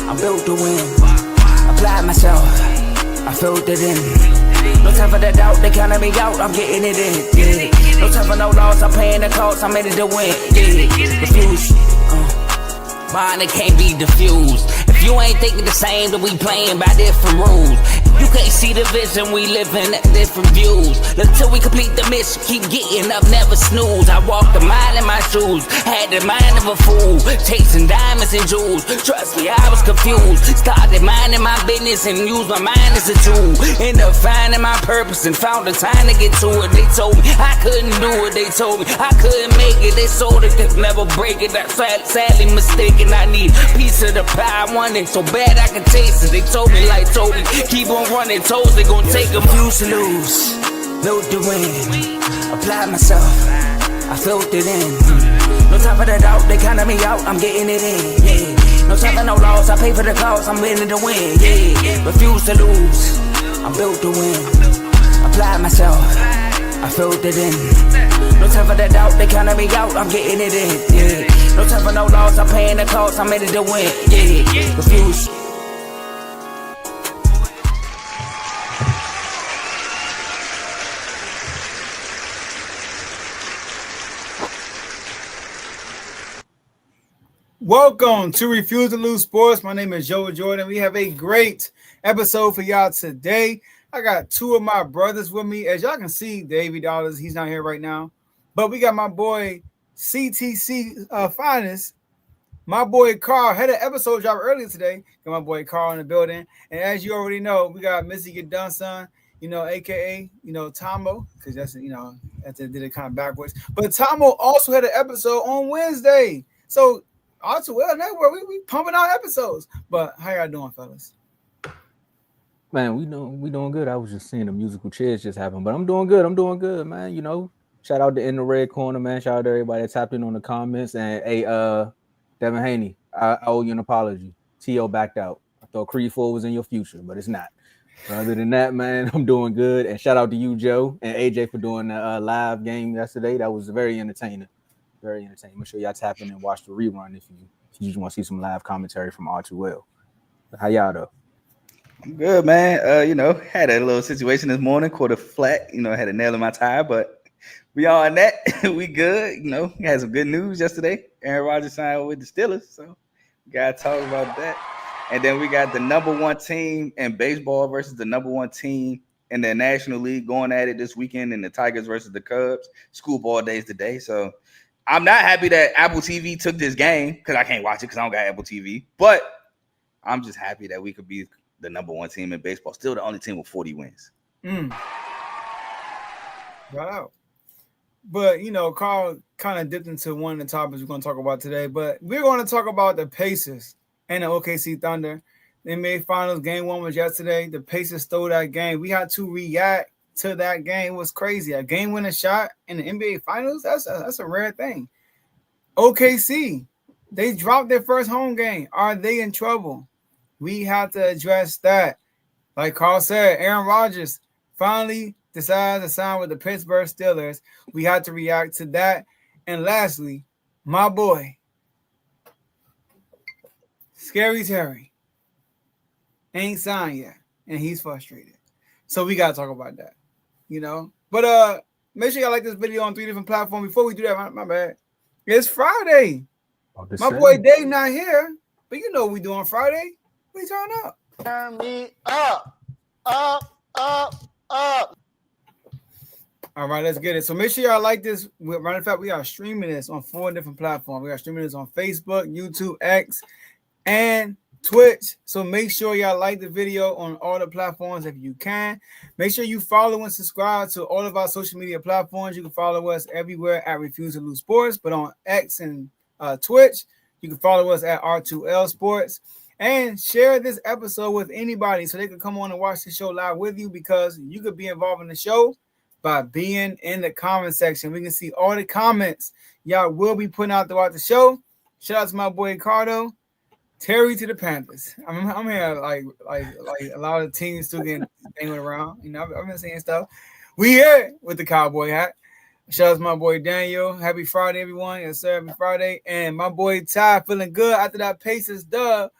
I'm built to win. Applied myself, I filled it in. No time for the doubt, they counted me out, I'm getting it in. Yeah. No time for no loss, I'm paying the cost, I'm ready to win. Yeah. Refuse. Mine, it can't be diffused. If you ain't thinking the same, then we playing by different rules. You can't see the vision, we living at different views. Until we complete the mission, keep getting up, never snooze. I walked a mile in my shoes, had the mind of a fool, chasing diamonds and jewels. Trust me, I was confused. Started minding my business and used my mind as a tool. Ended up finding my purpose and found the time to get to it. They told me I couldn't do it, they told me I couldn't make it. They sold it, could never break it. I sadly mistaken, I need a piece of the pie. I want it so bad I can taste it. They told me like Toby, keep on running toes, they gon' take them. Refuse to lose, built to win. Applied myself, I filled it in. No time for the doubt, they counted me out, I'm getting it in. Yeah. No time for no loss, I pay for the cost, I'm winning to win. Yeah. Refuse to lose, I'm built to win. Applied myself, I filled it in. No time for the doubt, they counted me out, I'm getting it in. Yeah. No time for no loss, I'm paying the cost, I'm ready to win. Yeah. Refuse. Welcome to Refuse to Lose Sports. My name is Joe Jordan. We have a great episode for y'all today. I got two of my brothers with me. As y'all can see, Davey Dollars, he's not here right now. But we got my boy CTC Finest. My boy Carl had an episode drop earlier today. Got my boy Carl in the building. And as you already know, we got Missy Get Done Son, a.k.a., Tomo, because that's, that's did it kind of backwards. But Tomo also had an episode on Wednesday. So, R2L Network, we pumping out episodes. But how y'all doing, fellas? Man, we doing good. I was just seeing the musical chairs just happen, but I'm doing good, man. Shout out to In the Red Corner, man. Shout out to everybody that tapped in on the comments. And hey, Devin Haney, I owe you an apology. T.O. backed out. I thought Creed 4 was in your future, but it's not. But other than that, man, I'm doing good. And shout out to you, Joe, and AJ for doing the live game yesterday. That was very entertaining. Very entertaining. Make sure y'all tap in and watch the rerun if you just want to see some live commentary from R2L. How y'all though? I'm good, man. Had a little situation this morning, caught a flat, had a nail in my tire, but we all on that. We good, we had some good news yesterday. Aaron Rodgers signed with the Steelers, so we gotta talk about that. And then we got the number one team in baseball versus the number one team in the National League going at it this weekend, and the Tigers versus the Cubs. School ball days today, so I'm not happy that Apple TV took this game because I can't watch it because I don't got Apple TV. But I'm just happy that we could be the number one team in baseball. Still the only team with 40 wins. Wow. But, Carl kind of dipped into one of the topics we're going to talk about today. But we're going to talk about the Pacers and the OKC Thunder. The NBA Finals game one was yesterday. The Pacers stole that game. We had to react to that game. It was crazy. A game-winning shot in the NBA Finals, that's a rare thing. OKC, they dropped their first home game. Are they in trouble? We have to address that. Like Carl said, Aaron Rodgers finally decided to sign with the Pittsburgh Steelers. We have to react to that. And lastly, my boy, Scary Terry, ain't signed yet, and he's frustrated. So we got to talk about that. But make sure y'all like this video on 3 different platforms. Before we do that, my bad. It's Friday. My boy Dave not here, but you know what we do on Friday. We turn up. Turn me up. All right, let's get it. So make sure y'all like this. Matter of fact, we are streaming this on 4 different platforms. We are streaming this on Facebook, YouTube, X, and Twitch. So make sure y'all like the video on all the platforms if you can. Make sure you follow and subscribe to all of our social media platforms. You can follow us everywhere at Refuse to Lose Sports, but on X and Twitch, you can follow us at R2L Sports. And share this episode with anybody so they can come on and watch the show live with you, because you could be involved in the show by being in the comment section. We can see all the comments y'all will be putting out throughout the show. Shout out to my boy Cardo. Terry to the Panthers. I'm here like a lot of teams still getting around. I've been saying stuff. We here with the cowboy hat. Shout out to my boy Daniel. Happy Friday, everyone. Yes, sir. Happy Friday. And my boy Ty feeling good after that Pacers dub.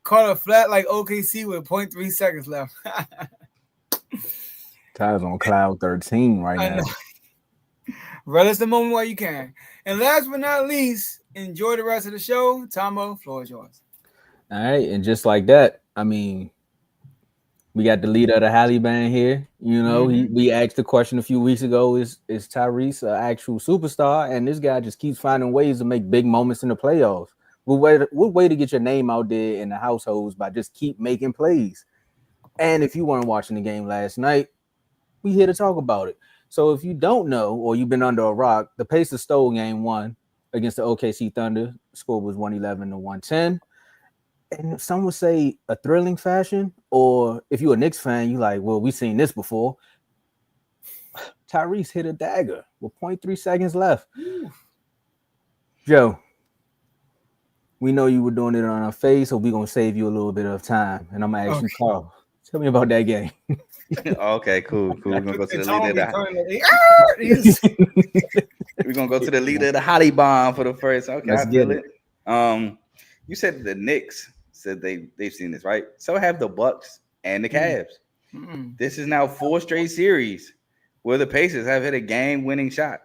caught a flat like OKC with 0.3 seconds left. Ty's on cloud 13 right I now. know. Relish the moment while you can. And last but not least, enjoy the rest of the show. Tomo, floor is yours. All right, and just like that, I mean, we got the leader of the Halle band here. You know, we asked the question a few weeks ago: Is Tyrese an actual superstar? And this guy just keeps finding ways to make big moments in the playoffs. What way to get your name out there in the households by just keep making plays? And if you weren't watching the game last night, we here to talk about it. So if you don't know or you've been under a rock, the Pacers stole game 1 against the OKC Thunder. The score was 111-110. And some would say a thrilling fashion, or if you're a Knicks fan, you like, well, we've seen this before. Tyrese hit a dagger with 0.3 seconds left. Joe, we know you were doing it on our face, so we're going to save you a little bit of time. And I'm going to ask you, Carl, tell me about that game. Okay, cool. We're going to go to the leader of We're going to go to the leader of the Holly Bomb for the first. Okay, Let's I feel get it. You said the Knicks said they've seen this, right? So have the Bucks and the Cavs. This is now 4 straight series where the Pacers have hit a game-winning shot.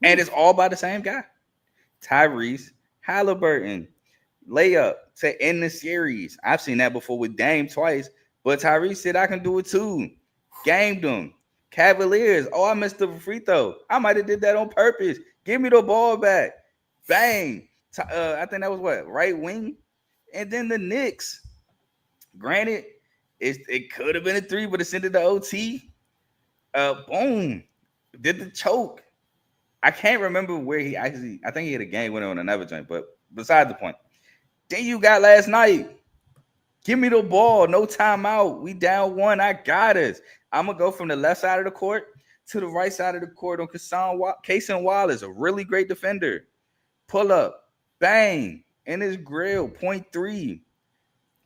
And it's all by the same guy. Tyrese Halliburton. Layup to end the series. I've seen that before with Dame twice, but Tyrese said I can do it too. Gamed them. Cavaliers. Oh, I missed the free throw. I might have did that on purpose. Give me the ball back. Bang. I think that was what? Right wing. And then the Knicks. Granted, it could have been a 3, but it's into the OT. Boom. Did the choke. I can't remember where he actually, I think he hit a game winner on another joint, but beside the point. Then you got last night. Give me the ball. No timeout. We down 1. I got us. I'm going to go from the left side of the court to the right side of the court on Cason Wallace, a really great defender. Pull up. Bang. In his grill. 0.3.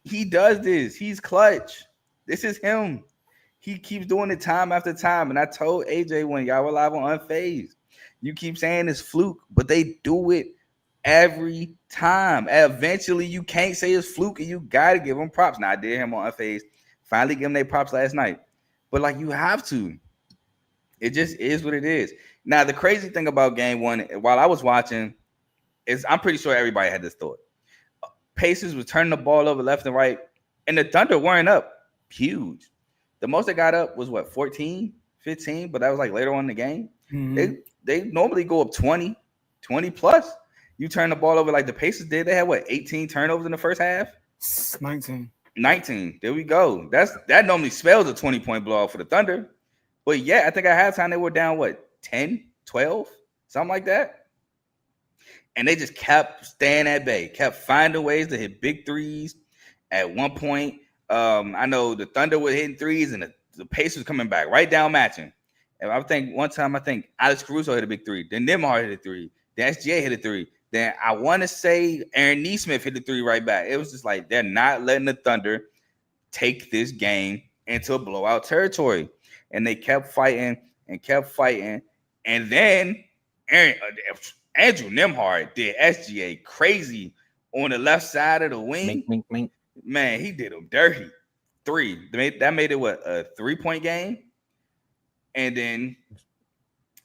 He does this. He's clutch. This is him. He keeps doing it time after time. And I told AJ when y'all were live on Unfazed, you keep saying it's fluke, but they do it every time. Eventually, you can't say it's fluke, and you got to give him props. Now, I did him on Unfazed. Finally give him their props last night. But, like, you have to. It just is what it is. Now, the crazy thing about game 1, while I was watching, is I'm pretty sure everybody had this thought. Pacers was turning the ball over left and right, and the Thunder weren't up huge. The most they got up was, 14, 15, but that was, like, later on in the game. They normally go up 20 plus. You turn the ball over like the Pacers did. They had 18 turnovers in the first half? 19. There we go. That normally spells a 20-point blowout for the Thunder. But yeah, I think at halftime they were down 10, 12, something like that. And they just kept staying at bay, kept finding ways to hit big threes. At one point, I know the Thunder were hitting threes and the Pacers coming back right down matching. And I think one time, Alex Caruso hit a big 3. Then Nembhard hit a 3. Then SGA hit a 3. Then I want to say Aaron Nesmith hit the 3 right back. It was just like they're not letting the Thunder take this game into blowout territory. And they kept fighting and kept fighting. And then Andrew Nembhard did SGA crazy on the left side of the wing. Mink. Man, he did him dirty. 3. That made it a 3-point game. And then,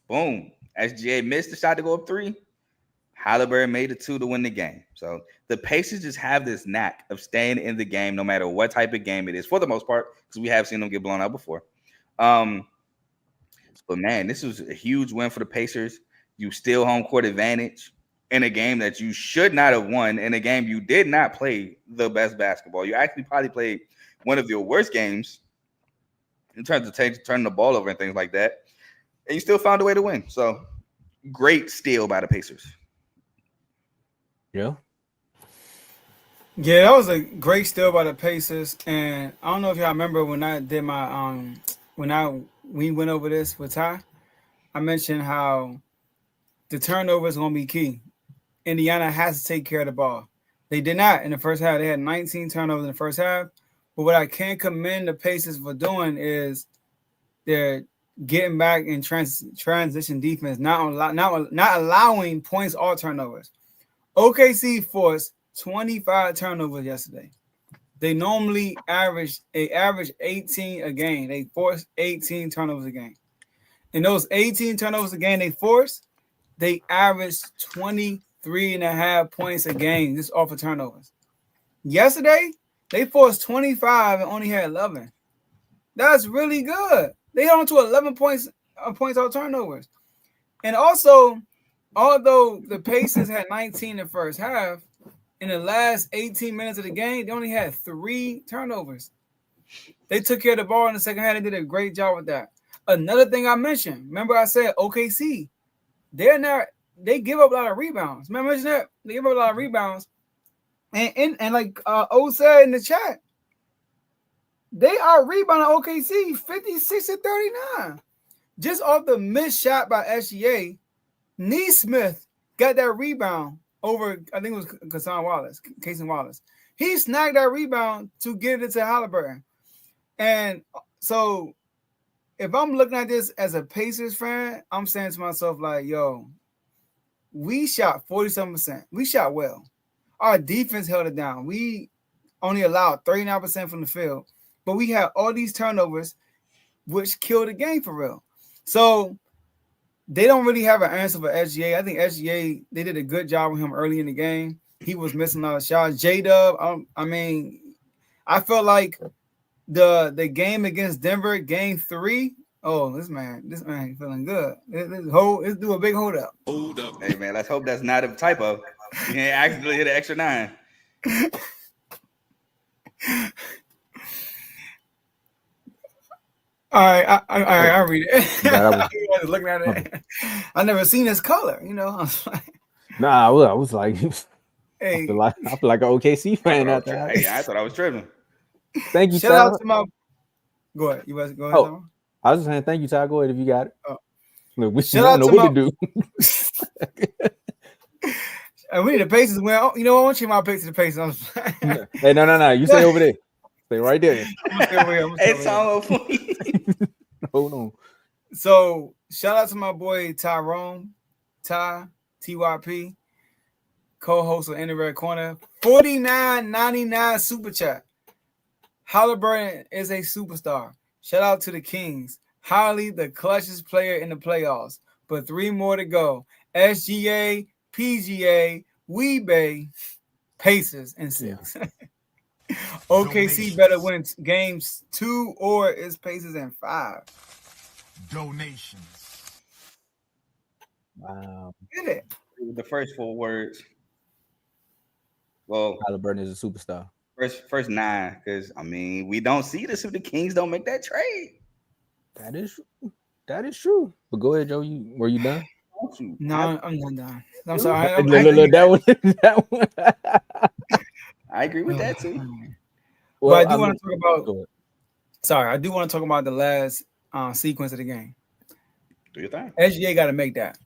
boom, SGA missed the shot to go up 3. Halliburton made it 2 to win the game. So the Pacers just have this knack of staying in the game no matter what type of game it is, for the most part, because we have seen them get blown out before. But, man, this was a huge win for the Pacers. You steal home court advantage in a game that you should not have won, in a game you did not play the best basketball. You actually probably played one of your worst games in terms of turning the ball over and things like that. And you still found a way to win. So, great steal by the Pacers. Yeah. Yeah, that was a great steal by the Pacers. And I don't know if y'all remember when I did my we went over this with Ty, I mentioned how the turnover is going to be key. Indiana has to take care of the ball. They did not in the first half. They had 19 turnovers in the first half. But what I can commend the Pacers for doing is they're getting back in transition defense, not allowing points or turnovers. OKC forced 25 turnovers yesterday. They normally average 18 a game. They force 18 turnovers a game. And those 18 turnovers a game they force, they average 23.5 points a game just off of turnovers. Yesterday, they forced 25 and only had 11. That's really good. They held on to 11 points off turnovers. And also, although the Pacers had 19 in the first half, in the last 18 minutes of the game, they only had 3 turnovers. They took care of the ball in the second half. They did a great job with that. Another thing I mentioned, remember I said OKC, they give up a lot of rebounds. Remember I mentioned that? They give up a lot of rebounds. And like O said in the chat, they are rebounding OKC 56-39. Just off the missed shot by SGA, Neesmith got that rebound over, I think it was Cason Wallace. He snagged that rebound to get it to Halliburton. And so if I'm looking at this as a Pacers fan, I'm saying to myself, like, yo, we shot 47%. We shot well. Our defense held it down. We only allowed 39% from the field, but we had all these turnovers, which killed the game for real. So they don't really have an answer for SGA. I think SGA, they did a good job with him early in the game. He was missing a lot of shots. J-Dub, I felt like the game against Denver, game 3. Oh, this man feeling good. Let's do a big hold up. Hey man, let's hope that's not a typo. You ain't accidentally hit an extra 9. All right, I'll read it. I was looking at it. I never seen this color, you know. I was like, I was like, hey, I feel like an OKC fan out there. Hey, I thought I was tripping. Thank you, shout Tyler. out to my. Go ahead. You guys go ahead. Oh, I was just saying thank you, Tyler. Go ahead if you got it. Look, we shout don't know what to do. We need the Pacers win. Oh, you know, I want to change my picks to the Pacers. Hey, no. You stay over there. Stay right there. Hey, Tomo. Hold on. So, shout out to my boy Tyrone, TYP, co-host of In the Red Corner. $49.99 super chat. Halliburton is a superstar. Shout out to the Kings. Holly, the clutchest player in the playoffs. But 3 more to go. SGA, PGA, Weebay, Pacers, and 6. Yeah. OKC better win games 2 or it's Pacers in 5. Donations. Wow. Get it. The first 4 words. Well, Halliburton is a superstar. First 9, because we don't see this if the Kings don't make that trade. That is true. But go ahead, Joe. Were you done? No, I'm not done. I'm sorry. That one. I agree with that too. Well, but I do want to talk about. Sorry, I do want to talk about the last sequence of the game. Do your thing. SGA got to make that.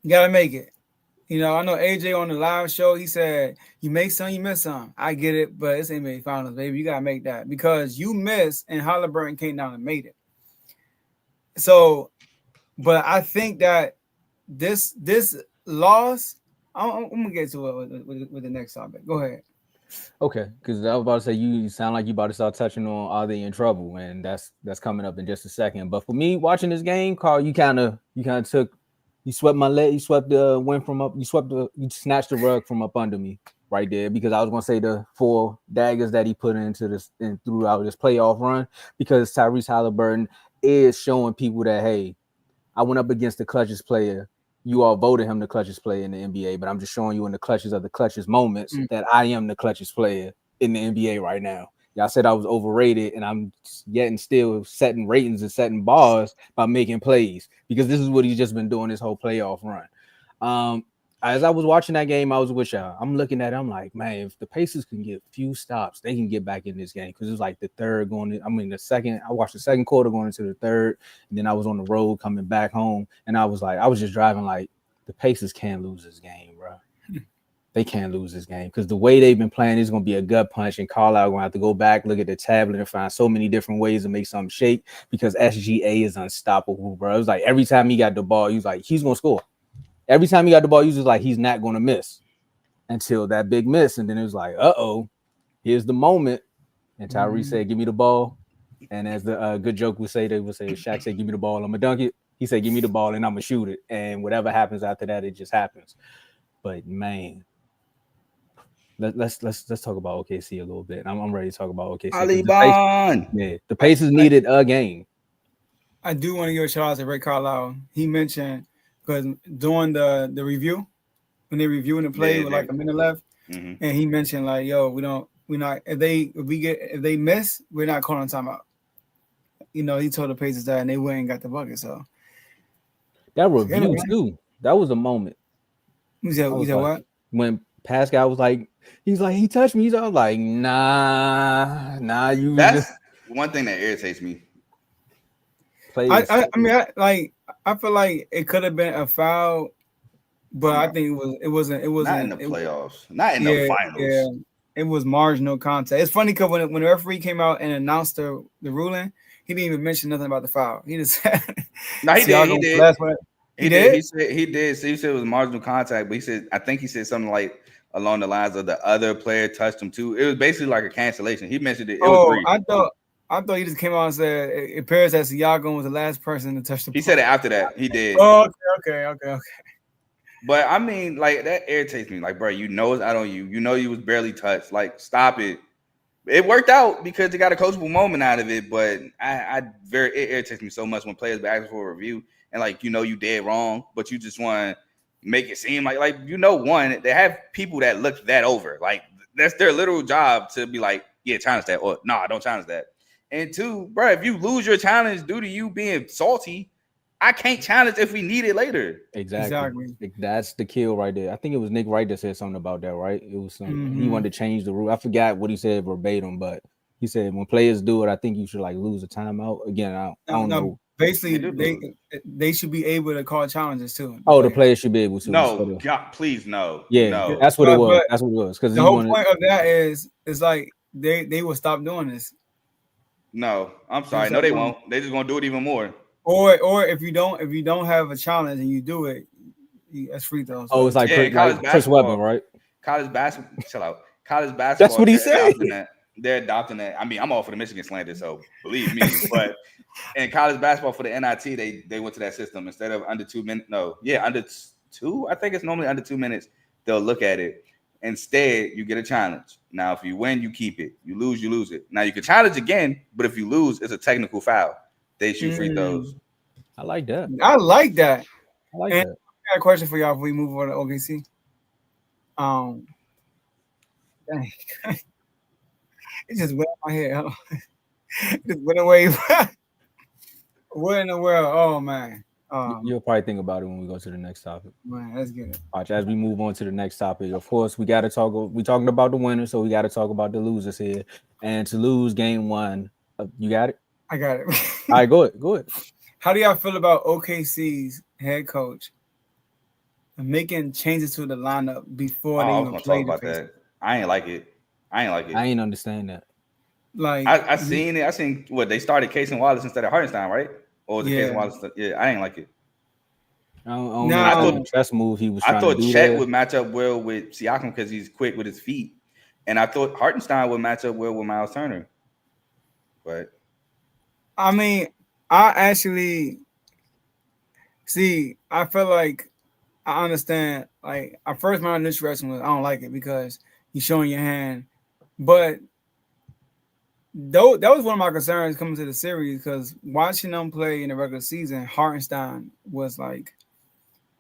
You got to make it. You know, I know AJ on the live show, he said, you make some, you miss some. I get it, but it's NBA Finals, baby. You got to make that because you missed and Halliburton came down and made it. So, but I think that this loss, I'm going to get to it with the next topic. Go ahead. Okay, because I was about to say you sound like you about to start touching on are they in trouble, and that's coming up in just a second. But for me, watching this game, Carl, you kind of took. You swept my leg. You swept the wind from up. You snatched the rug from up under me right there because I was going to say the 4 daggers that he put into this and throughout this playoff run because Tyrese Halliburton is showing people that, hey, I went up against the clutchest player. You all voted him the clutchest player in the NBA, but I'm just showing you in the clutches of the clutchest moments that I am the clutchest player in the NBA right now. Y'all said I was overrated, and I'm yet and still setting ratings and setting bars by making plays because this is what he's just been doing this whole playoff run. As I was watching that game, I was with y'all. I'm looking at it, I'm like, man, if the Pacers can get a few stops, they can get back in this game because it was like the third the second. I watched the second quarter going into the third, and then I was on the road coming back home, and I was just driving like the Pacers can't lose this game, bro. They can't lose this game because the way they've been playing is going to be a gut punch, and Carlisle going to have to go back, look at the tablet, and find so many different ways to make something shake because SGA is unstoppable, bro. It was like every time he got the ball, he was like, he's going to score. Every time he got the ball, he was just like, he's not going to miss until that big miss. And then it was like, here's the moment. And Tyree Mhm. said, "Give me the ball." And as the good joke would say, they would say, Shaq said, "Give me the ball, I'm gonna dunk it." He said, "Give me the ball, and I'm gonna shoot it." And whatever happens after that, it just happens. But man, let's talk about OKC a little bit. I'm ready to talk about OKC. 'Cause the Pacers needed a game. I do want to give a shout out to Ray Carlisle. He mentioned because during the review, when they reviewing the play with like a minute left, and he mentioned like, "Yo, we're not if they miss, we're not calling timeout." You know, he told the Pacers that, and they went and got the bucket. So that review too, that was a moment. You said what? When Pascal was like, he's like, he touched me. He's all like, nah. That's one thing that irritates me. I feel like it could have been a foul, but I think it wasn't not in the playoffs, not in the finals. Yeah, it was marginal contact. It's funny because when the referee came out and announced the ruling, he didn't even mention nothing about the foul. He just said, "No, he did. He did. He did. So he said it was marginal contact, but I think he said something like along the lines of the other player touched him too. It was basically like a cancellation. He mentioned it. It was brief. I thought he just came out and said it appears that Siakam was the last person to touch the ball. He said it after that. He did. Oh, okay. But I mean, like, that irritates me. Like, bro, you know it's out on you. You know you was barely touched. Like, stop it. It worked out because they got a coachable moment out of it. But it irritates me so much when players be asking for a review and like, you know, you did wrong, but you just want to make it seem like one, they have people that look that over. Like, that's their literal job to be like, yeah, challenge that, or nah, don't challenge that. And two, bro, if you lose your challenge due to you being salty, I can't challenge if we need it later. Exactly. That's the kill right there. I think it was Nick Wright that said something about that, right? It was something he wanted to change the rule. I forgot what he said verbatim, but he said when players do it, I think you should like lose a timeout. Again, I don't know. Basically, they should be able to call challenges too. The players should be able to. No, God, please, no. Yeah, no. That's what it was. That's what it was. Because the whole point of that is like they will stop doing this. No, I'm sorry. No, they won't. They're just gonna do it even more. Or if you don't have a challenge and you do it, that's free throws. Oh, it's like Chris Webber, right? College basketball. Chill out. College basketball. That's what he said. They're adopting that. I mean, I'm all for the Michigan slander, so believe me. But in college basketball for the NIT, they went to that system instead of under 2 minutes. No, under 2. I think it's normally under 2 minutes. They'll look at it. Instead, you get a challenge. Now, if you win, you keep it. You lose it. Now you can challenge again, but if you lose, it's a technical foul. They shoot free throws. I like that. I like that. I got a question for y'all before we move on to OKC. Dang. It just went in my head. It just went away. What in the world? Oh man. You'll probably think about it when we go to the next topic. Man, let's get it. Watch as we move on to the next topic. Of course, we got to talk. We're talking about the winners, so we got to talk about the losers here. And to lose game one, you got it. I got it. All right, go ahead. How do y'all feel about OKC's head coach making changes to the lineup before they even play about that? I ain't like it. I ain't understand that. Like I seen it. I seen what they started Case and Wallace instead of Hartenstein, right? Or the Case and Wallace. Yeah, I ain't like it. I thought the chess move he was trying to do. I thought Chet would match up well with Siakam because he's quick with his feet, and I thought Hartenstein would match up well with Miles Turner. But I mean, I actually see. I feel like I understand. Like, at first, my initial reaction was I don't like it because you're showing your hand. But though that was one of my concerns coming to the series because watching them play in the regular season, Hartenstein was like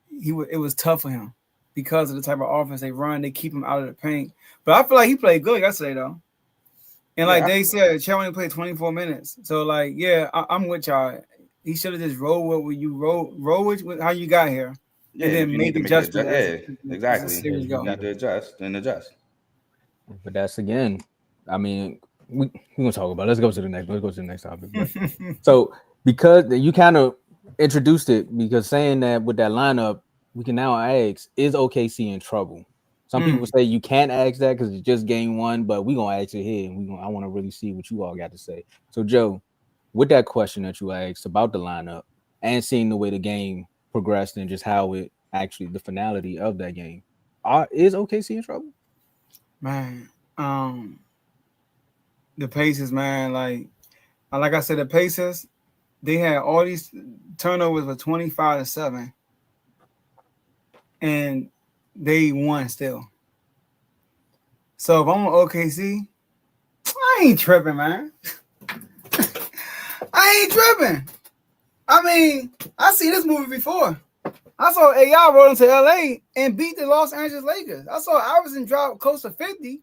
it was tough for him because of the type of offense they run. They keep him out of the paint. But I feel like he played good yesterday though. And like they said, Chet only played 24 minutes. So like, yeah, I'm with y'all. He should have just rolled with you roll with how you got here. Yeah, and then make adjustments. Yeah, exactly. You need to adjust and adjust. But that's again, I mean, we're gonna talk about it. Let's go to the next topic. So because you kind of introduced it, because saying that with that lineup, we can now ask, is OKC in trouble? Some people say you can't ask that because it's just game one, but we're gonna ask it here, and I want to really see what you all got to say. So, Joe, with that question that you asked about the lineup and seeing the way the game progressed and just how it actually the finality of that game, is OKC in trouble? Man, The Pacers, man, like I said, the Pacers, they had all these turnovers for 25-7, and they won still. So if I'm on OKC, I ain't tripping, man. I ain't tripping. I mean, I seen this movie before. I saw AI roll into LA and beat the Los Angeles Lakers. I saw Iverson drop close to 50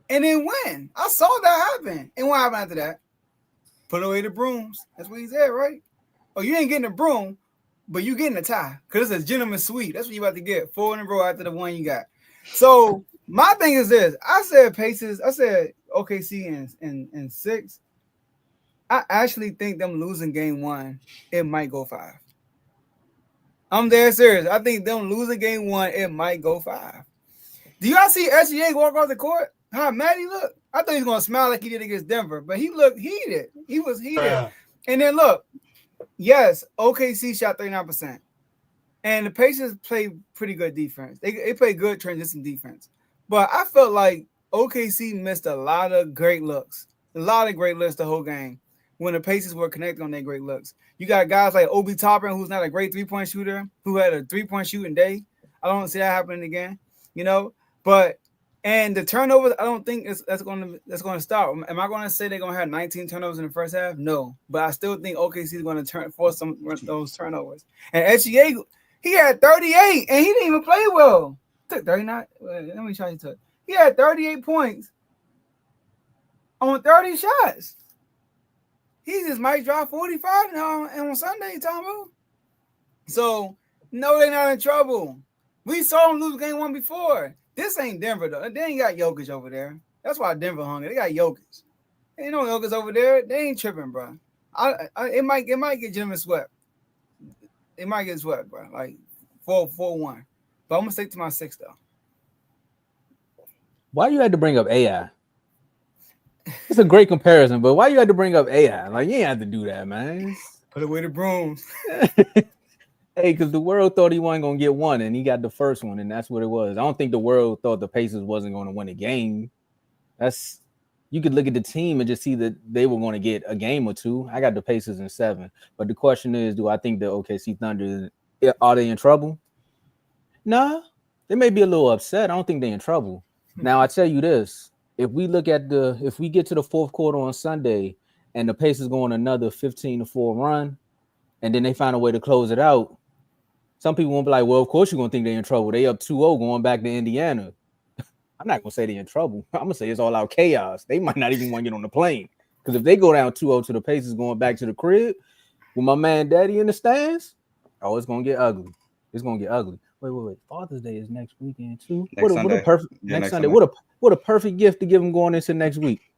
and then win. I saw that happen. And what happened after that? Put away the brooms. That's what he said, right? Oh, you ain't getting a broom, but you getting a tie. Because it's a gentleman's suite. That's what you about to get. 4 in a row after the one you got. So my thing is this. I said Pacers. I said OKC in 6. I actually think them losing game 1, it might go 5. I'm dead serious. I think them losing game 1, it might go 5. Do y'all see SGA walk off the court? How mad he looked? I thought he was going to smile like he did against Denver, but he looked heated. He was heated. Yeah. And then look, yes, OKC shot 39%. And the Pacers played pretty good defense. They played good transition defense. But I felt like OKC missed a lot of great looks. A lot of great looks the whole game when the Pacers were connected on their great looks. You got guys like Obi Toppin, who's not a great three-point shooter, who had a three-point shooting day. I don't see that happening again, you know. But and the turnovers, I don't think that's going to stop. Am I going to say they're going to have 19 turnovers in the first half? No, but I still think OKC is going to force some of those turnovers. And SGA, he had 38, and he didn't even play well. Took 39. Let me try to. He had 38 points on 30 shots. He just might drop 45 now and on Sunday, Tomo. So, no, they're not in trouble. We saw them lose game 1 before. This ain't Denver, though. They ain't got Jokic over there. That's why Denver hungry. They got Jokic. Ain't no Jokic over there. They ain't tripping, bro. It might get Jimmy swept. It might get swept, bro. Like 4-1. But I'm going to stick to my 6, though. Why you had to bring up AI? It's a great comparison, but why you had to bring up AI? Like, you ain't have to do that, man. Put away the brooms. Hey, because the world thought he wasn't going to get one, and he got the first one, and that's what it was. I don't think the world thought the Pacers wasn't going to win a game. You could look at the team and just see that they were going to get a game or two. I got the Pacers in 7. But the question is, do I think the OKC Thunder, are they in trouble? Nah, they may be a little upset. I don't think they're in trouble. Now, I tell you this. If we get to the fourth quarter on Sunday and the Pacers go on another 15-4 run, and then they find a way to close it out, some people won't be like, well, of course you're going to think they're in trouble. They up 2-0 going back to Indiana. I'm not going to say they're in trouble. I'm going to say it's all out chaos. They might not even want to get on the plane. Because if they go down 2-0 to the Pacers going back to the crib with my man Daddy in the stands, oh, it's going to get ugly. It's going to get ugly. Wait. Father's Day is next weekend too. Next Sunday. What a perfect gift to give them going into next week.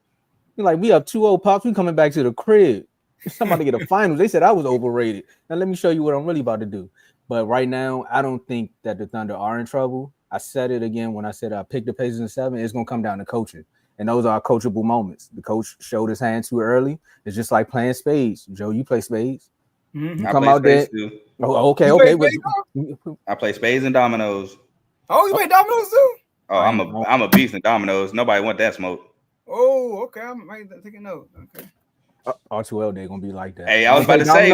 You're like, we up 2-0, Pops. We coming back to the crib. Somebody get a finals. They said I was overrated. Now let me show you what I'm really about to do. But right now, I don't think that the Thunder are in trouble. I said it again when I said I picked the Pacers in 7. It's gonna come down to coaching. And those are coachable moments. The coach showed his hand too early. It's just like playing spades. Joe, you play spades. Mm-hmm. You come out there. Too. Oh, okay. I play spades and dominoes. Oh, you play dominoes too? Oh, I'm a beast in dominoes. Nobody want that smoke. Oh, okay. I'm taking note. Okay. R2L Day gonna be like that. Hey, I was about to say,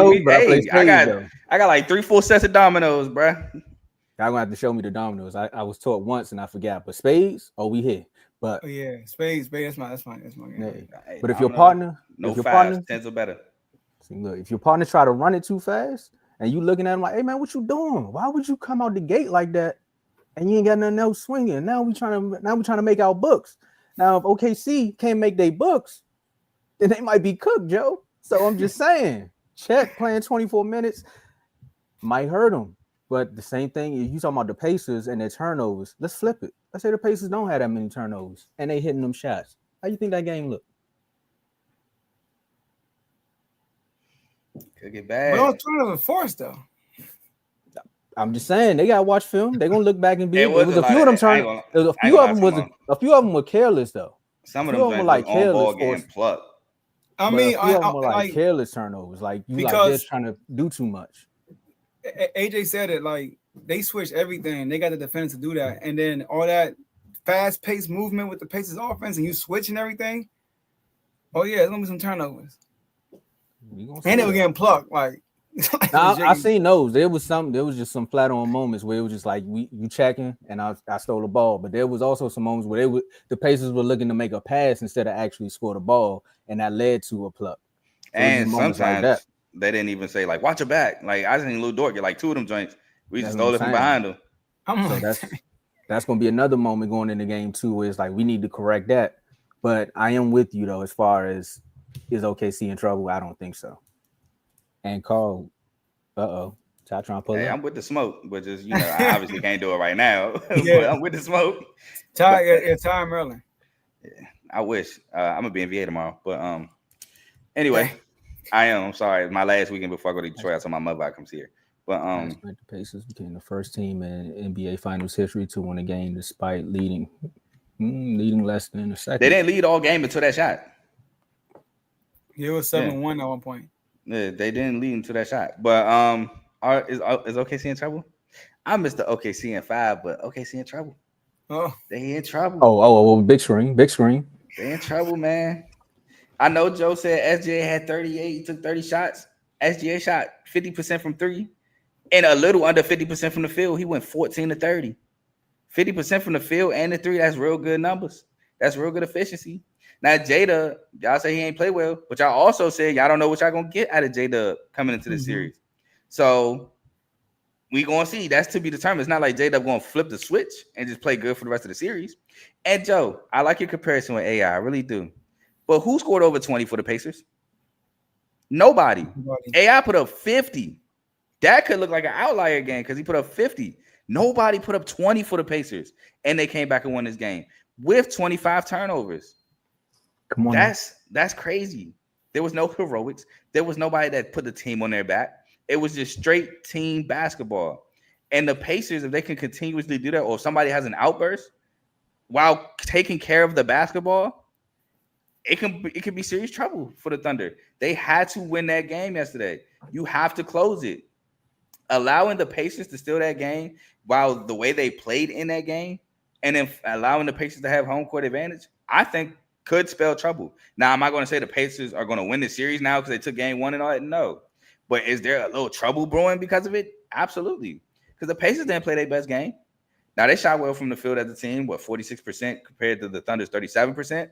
I got like 3-4 sets of dominoes, bro. Y'all gonna have to show me the dominoes. I was taught once and I forgot. But spades, we here. But spades. That's my game. Hey, but if your partner, tens or better. See, look, if your partner try to run it too fast and you looking at him like, hey man, what you doing? Why would you come out the gate like that? And you ain't got nothing else swinging. Now we trying to make our books. Now if OKC can't make their books, then they might be cooked, Joe. So I'm just saying, Chet playing 24 minutes might hurt them. But the same thing, you talking about the Pacers and their turnovers. Let's flip it. Let's say the Pacers don't have that many turnovers and they hitting them shots. How you think that game look? Could get bad. But those turnovers forced though. I'm just saying they gotta watch film. They're gonna look back and be. It was a few of them turn. A few of them were careless though. Some of them were like careless game pluck. I mean, a few of them were like careless turnovers. Like you like just trying to do too much. AJ said it like they switched everything. They got the defense to do that, and then all that fast-paced movement with the Pacers offense, and you switching everything. Oh yeah, it's gonna be some turnovers. We And they were getting plucked. Like I seen those. There was just some flat on moments where it was just like you checking and I stole the ball. But there was also some moments where the Pacers were looking to make a pass instead of actually score the ball, and that led to a pluck. So and moments sometimes like that. they didn't even say like watch your back. Like I seen Lou Dort get like 2 of them joints. We just stole it from behind him. So that's gonna be another moment going into game 2 where it's like we need to correct that. But I am with you though, as far as is OKC in trouble? I don't think so. And Carl, Ty trying to pull Hey, up. I'm with the smoke, but just I obviously can't do it right now. Yeah. But I'm with the smoke. Ty Merlin. Yeah, I wish. I'm gonna be in VA tomorrow, but anyway, I am. I'm sorry. My last weekend before I go to Detroit, I saw my mother comes here. But the Pacers became the first team in NBA Finals history to win a game despite leading less than a second. They didn't lead all game until that shot. It was 7-1 at one point. Yeah, they didn't lead into that shot. But is OKC in trouble? I missed the OKC in 5, but OKC in trouble. Oh, they in trouble. Oh, big screen. They in trouble, man. I know Joe said SGA had 38. He took 30 shots. SGA shot 50% from 3 and a little under 50% from the field. He went 14 to 30. 50% from the field and the 3. That's real good numbers. That's real good efficiency. Now, Jada, y'all say he ain't play well, but y'all also said y'all don't know what y'all going to get out of Jada coming into the series. So we going to see. That's to be determined. It's not like Jada going to flip the switch and just play good for the rest of the series. And, Joe, I like your comparison with AI. I really do. But who scored over 20 for the Pacers? Nobody. AI put up 50. That could look like an outlier game because he put up 50. Nobody put up 20 for the Pacers, and they came back and won this game with 25 turnovers. Come on, that's crazy. There was no heroics. There was nobody that put the team on their back. It was just straight team basketball. And the Pacers, if they can continuously do that, or if somebody has an outburst while taking care of the basketball, it can be serious trouble for the Thunder. They had to win that game yesterday. You have to close it. Allowing the Pacers to steal that game while the way they played in that game, and then allowing the Pacers to have home court advantage, I think could spell trouble. Now, am I going to say the Pacers are going to win the series now because they took game 1 and all that? No. But is there a little trouble brewing because of it? Absolutely. Because the Pacers didn't play their best game. Now, they shot well from the field as a team, 46% compared to the Thunder's 37%.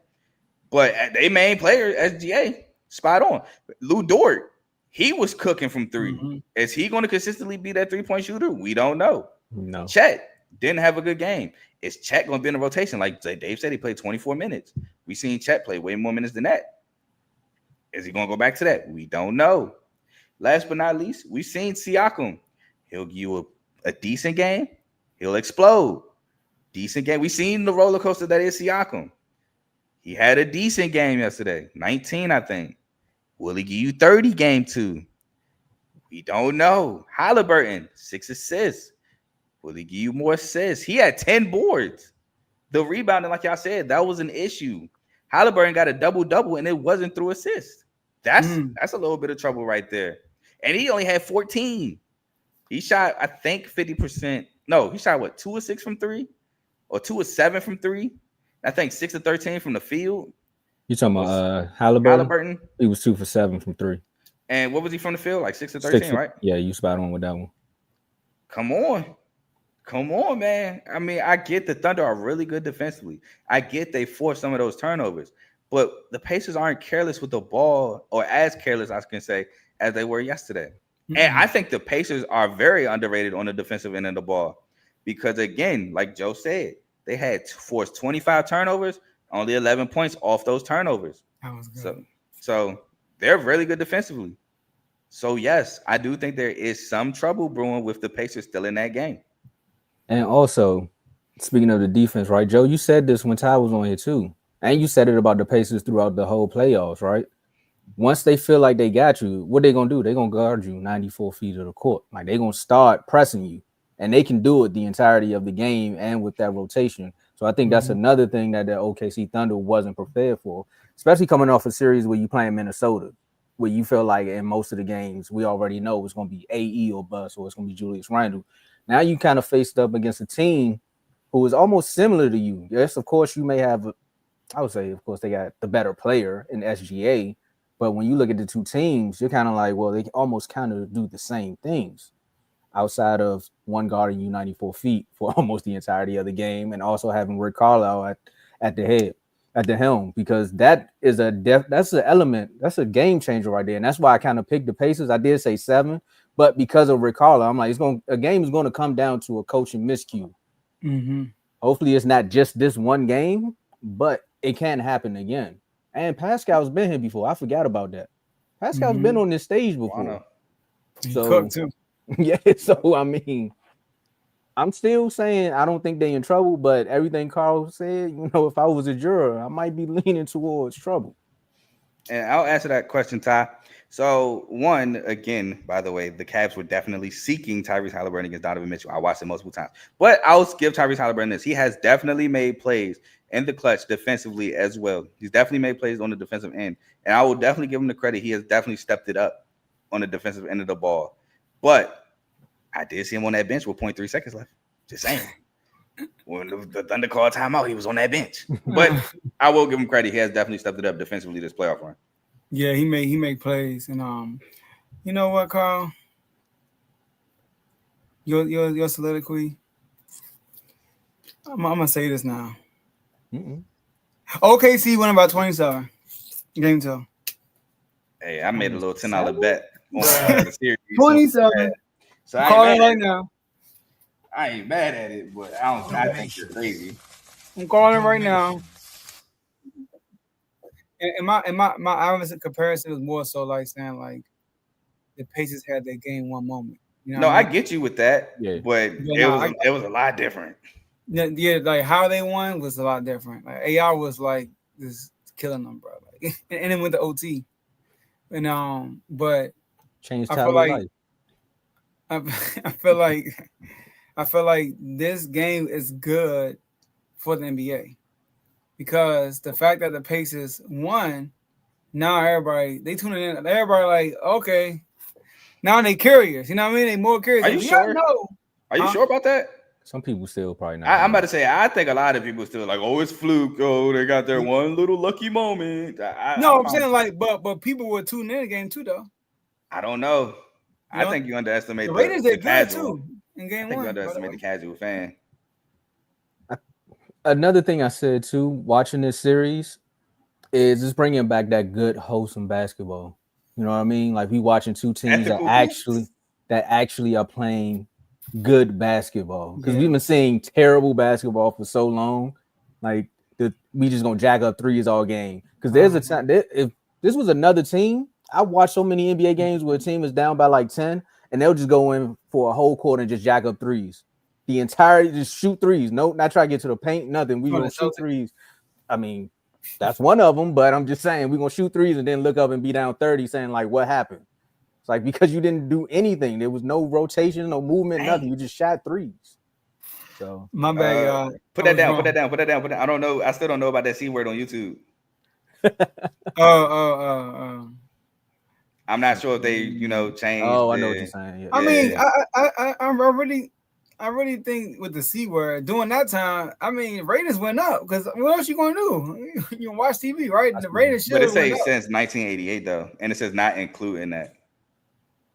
But they main player, SGA, spot on. Lou Dort, he was cooking from 3. Mm-hmm. Is he going to consistently be that 3-point shooter? We don't know. No. Chet didn't have a good game. Is Chet going to be in the rotation? Like Dave said, he played 24 minutes. We seen Chet play way more minutes than that. Is he going to go back to that? We don't know. Last but not least, we've seen Siakam. He'll give you a decent game. He'll explode. Decent game. We've seen the roller coaster that is Siakam. He had a decent game yesterday. 19, I think. Will he give you 30 game 2? We don't know. Halliburton, 6 assists. Will he give you more assists? He had 10 boards. The rebounding, like y'all said, that was an issue. Halliburton got a double-double, and it wasn't through assists. That's a little bit of trouble right there. And he only had 14. He shot, I think, 50%. No, he shot, 2 of 6 from 3? Or 2 of 7 from 3? I think 6 of 13 from the field. You talking about Halliburton? He was 2 for 7 from 3. And what was he from the field? Like 6 of 13, right? Yeah, you spot on with that one. Come on, man. I mean, I get the Thunder are really good defensively. I get they force some of those turnovers. But the Pacers aren't careless with the ball, or as careless, I can say, as they were yesterday. Mm-hmm. And I think the Pacers are very underrated on the defensive end of the ball. Because, again, like Joe said, they had forced 25 turnovers, only 11 points off those turnovers. That was good. So they're really good defensively. So, yes, I do think there is some trouble brewing with the Pacers still in that game. And also, speaking of the defense, right, Joe, you said this when Ty was on here too. And you said it about the Pacers throughout the whole playoffs, right? Once they feel like they got you, what they going to do? They're going to guard you 94 feet of the court. Like, they're going to start pressing you. And they can do it the entirety of the game and with that rotation. So I think that's another thing that the OKC Thunder wasn't prepared for, especially coming off a series where you playing Minnesota, where you feel like in most of the games, we already know it's going to be AE or bust, or it's going to be Julius Randle. Now you kind of faced up against a team who is almost similar to you. Yes, of course, you may have I would say, of course, they got the better player in SGA. But when you look at the two teams, you're kind of like, well, they almost kind of do the same things outside of one guarding you 94 feet for almost the entirety of the game, and also having Rick Carlisle at the helm, because that's an element, that's a game changer right there. And that's why I kind of picked the Pacers. I did say 7, but because of Rick Carlisle, I'm like, a game is going to come down to a coaching miscue. Mm-hmm. Hopefully it's not just this one game, but it can happen again. And Pascal's been here before. I forgot about that. Pascal's been on this stage before. So cooked too. Yeah, so I mean, I'm still saying I don't think they're in trouble, but everything Carl said, if I was a juror, I might be leaning towards trouble. And I'll answer that question, Ty. So, one, again, by the way, the Cavs were definitely seeking Tyrese Halliburton against Donovan Mitchell. I watched it multiple times. But I'll give Tyrese Halliburton this. He has definitely made plays in the clutch defensively as well. He's definitely made plays on the defensive end. And I will definitely give him the credit. He has definitely stepped it up on the defensive end of the ball. But I did see him on that bench with 0.3 seconds left. Just saying. When the Thunder called timeout, he was on that bench. But I will give him credit. He has definitely stepped it up defensively this playoff run. Yeah, he made plays. And you know what, Carl? Your soliloquy. I'm gonna say this now. OKC won about 27. Game 2. Hey, I made a little $10 bet on the series. 27. So I'm calling right now. I ain't mad at it, but I think you're crazy. I'm calling right now. And my obvious comparison was more so like saying like the Pacers had their game one moment. You know No, what I mean? I get you with that, but it was a lot different. Yeah, like how they won was a lot different. Like AR was like just killing them, bro. Like, and then went to OT. And but changed I Tyler life. I feel like this game is good for the NBA because the fact that the Pacers won, now everybody they tuning in. Everybody like, okay, now they curious. You know what I mean? They more curious. Are you sure? No. Are you sure about that? Some people still probably not. I'm about to say, I think a lot of people still like, oh, it's fluke. Oh, they got their one little lucky moment. I'm saying like, but people were tuning in the game too, though. I don't know. I think you underestimate the Raiders. Did good too in game 1. You underestimate the casual fan. Another thing I said too, watching this series, is just bringing back that good, wholesome basketball. You know what I mean? Like we watching two teams that actually are playing good basketball, because we've been seeing terrible basketball for so long. Like we just gonna jack up threes all game. Because there's a time if this was another team, I watched so many NBA games where a team is down by like 10 and they'll just go in for a whole quarter and just jack up threes. The entire just shoot threes. No, not try to get to the paint, nothing. We gonna shoot threes. I mean, that's one of them, but I'm just saying we're gonna shoot threes and then look up and be down 30 saying like what happened? It's like because you didn't do anything. There was no rotation, no movement, nothing. You just shot threes. So my bad, y'all. Put that down. I don't know. I still don't know about that C word on YouTube. I'm not sure if they, changed. Oh, I know what you're saying. Yeah. I mean, I really think with the C word during that time, I mean, Raiders went up because what else you gonna do? You can watch TV, right? The Raiders should. But it says since 1988 though, and it says not including that.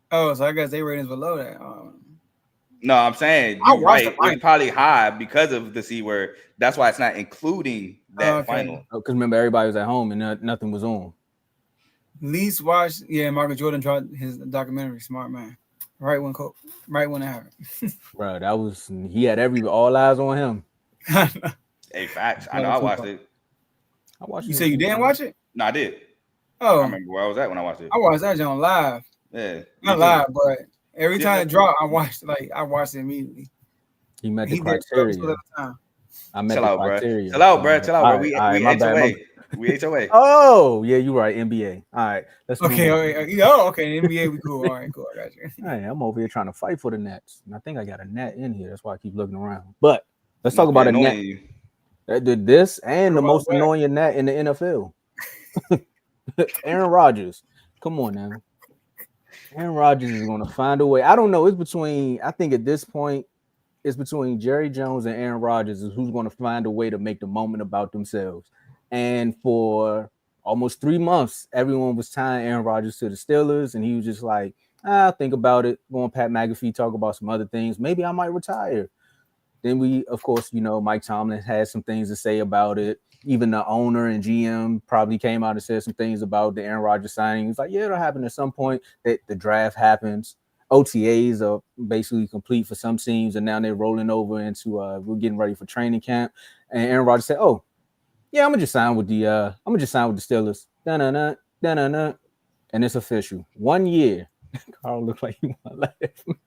Oh, so I guess they ratings below that. No, I'm saying you're right. It's probably high because of the C word. That's why it's not including that final. Because remember, everybody was at home and nothing was on. Least watched, Michael Jordan dropped his documentary, Smart Man. Right when it happened. Bro, he had all eyes on him. Hey, facts. I know. I watched it. You say you didn't watch it? No, I did. Oh, I remember where I was at when I watched it. I watched that on live. Yeah, not live, but every time it dropped, I watched it immediately. He met the criteria. I met the criteria. Chill out, bro. We HOA. We HOA. Oh, yeah, you're right. NBA. All right. Let's okay. NBA, we cool. All right, cool. I got you. Hey, I'm over here trying to fight for the Nets. And I think I got a net in here. That's why I keep looking around. But let's talk about a net. This and the most annoying net in the NFL. Aaron Rodgers. Come on now. Aaron Rodgers is going to find a way. I don't know. I think at this point, it's between Jerry Jones and Aaron Rodgers is who's going to find a way to make the moment about themselves. And for almost 3 months, everyone was tying Aaron Rodgers to the Steelers, and he was just like, I'll think about it. Go on Pat McAfee, talk about some other things. Maybe I might retire. Then we, of course, Mike Tomlin had some things to say about it. Even the owner and GM probably came out and said some things about the Aaron Rodgers signing. He's like, yeah, it'll happen at some point. That the draft happens. OTAs are basically complete for some teams, and now they're rolling over into we're getting ready for training camp. And Aaron Rodgers said, "Oh, yeah, I'm gonna just sign with the Steelers." Da-na-na, da-na-na. And it's official. 1 year. Carl looked like he want to laugh.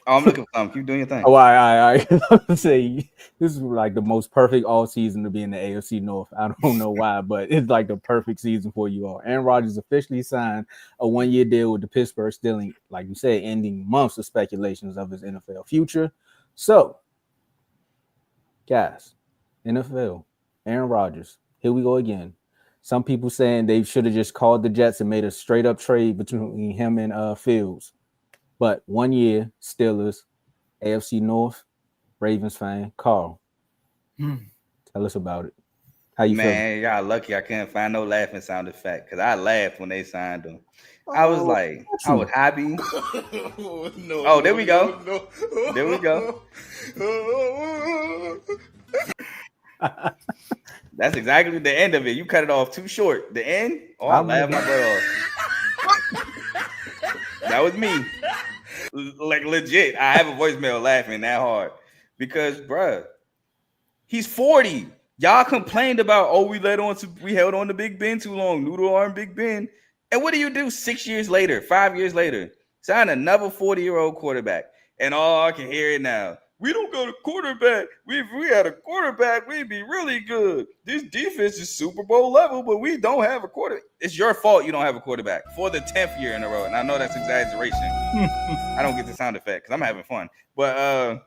Oh, I'm looking for something. Keep doing your thing. Oh, all right. I'm saying this is like the most perfect all season to be in the AFC North. I don't know why, but it's like the perfect season for you all. Aaron Rodgers officially signed a 1 year deal with the Pittsburgh Steelers, like you said, ending months of speculations of his NFL future. So, guys, NFL, Aaron Rodgers, here we go again. Some people saying they should have just called the Jets and made a straight up trade between him and Fields. But 1 year, Steelers, AFC North, Ravens fan. Carl, tell us about it. How you feel? Man, y'all lucky I couldn't find no laughing sound effect because I laughed when they signed him. I was like, I was happy. Oh, there we go. There we go. That's exactly the end of it. You cut it off too short. The end? Oh, I laughed my butt off. That was me. Like legit. I have a voicemail laughing that hard because, bruh, he's 40. Y'all complained about, we held on to Big Ben too long, noodle arm Big Ben. And what do you do 6 years later, 5 years later? Sign another 40-year-old quarterback. And I can hear it now. We don't got a quarterback. If we had a quarterback, we'd be really good. This defense is Super Bowl level, but we don't have a quarterback. It's your fault you don't have a quarterback for the 10th year in a row. And I know that's exaggeration. I don't get the sound effect because I'm having fun. But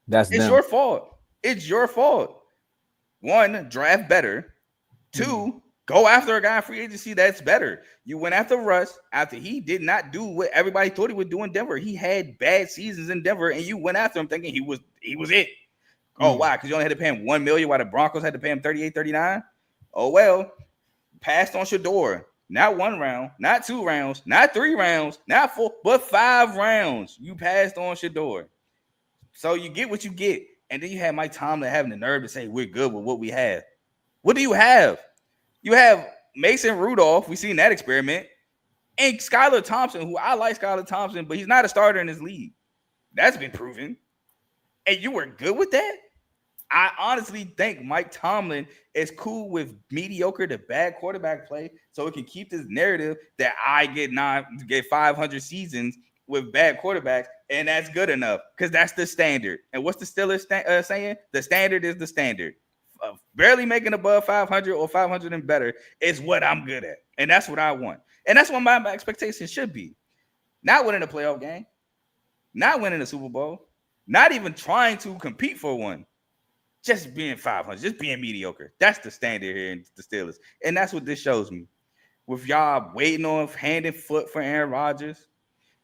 it's your fault. It's your fault. 1, draft better. 2, go after a guy in free agency that's better. You went after Russ after he did not do what everybody thought he would do in Denver. He had bad seasons in Denver, and you went after him thinking he was it. Oh, why? Because you only had to pay him $1 million while the Broncos had to pay him $38, $39? Oh, well, passed on Shador. Not 1 round, not 2 rounds, not 3 rounds, not 4, but 5 rounds. You passed on Shador. So you get what you get. And then you have Mike Tomlin having the nerve to say we're good with what we have. What do you have? You have Mason Rudolph. We've seen that experiment. And Skylar Thompson, who I like Skylar Thompson, but he's not a starter in this league. That's been proven. And you were good with that? I honestly think Mike Tomlin is cool with mediocre to bad quarterback play so it can keep this narrative that I get 500 seasons with bad quarterbacks, and that's good enough because that's the standard. And what's the Steelers saying? The standard is the standard. Barely making above 500 or 500 and better is what I'm good at. And that's what I want. And that's what my expectations should be. Not winning a playoff game, not winning a Super Bowl, not even trying to compete for one. Just being 500, just being mediocre. That's the standard here in the Steelers. And that's what this shows me. With y'all waiting on hand and foot for Aaron Rodgers.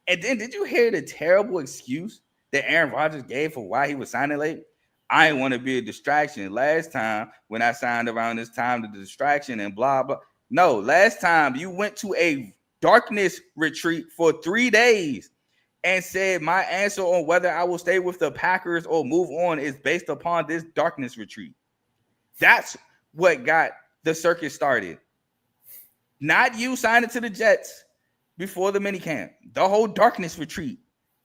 And then did you hear the terrible excuse that Aaron Rodgers gave for why he was signing late? I didn't want to be a distraction. Last time when I signed around this time, the distraction and blah, blah. No, last time you went to a darkness retreat for 3 days and said my answer on whether I will stay with the Packers or move on is based upon this darkness retreat. That's what got the circus started. Not you signing to the Jets before the minicamp. The whole darkness retreat.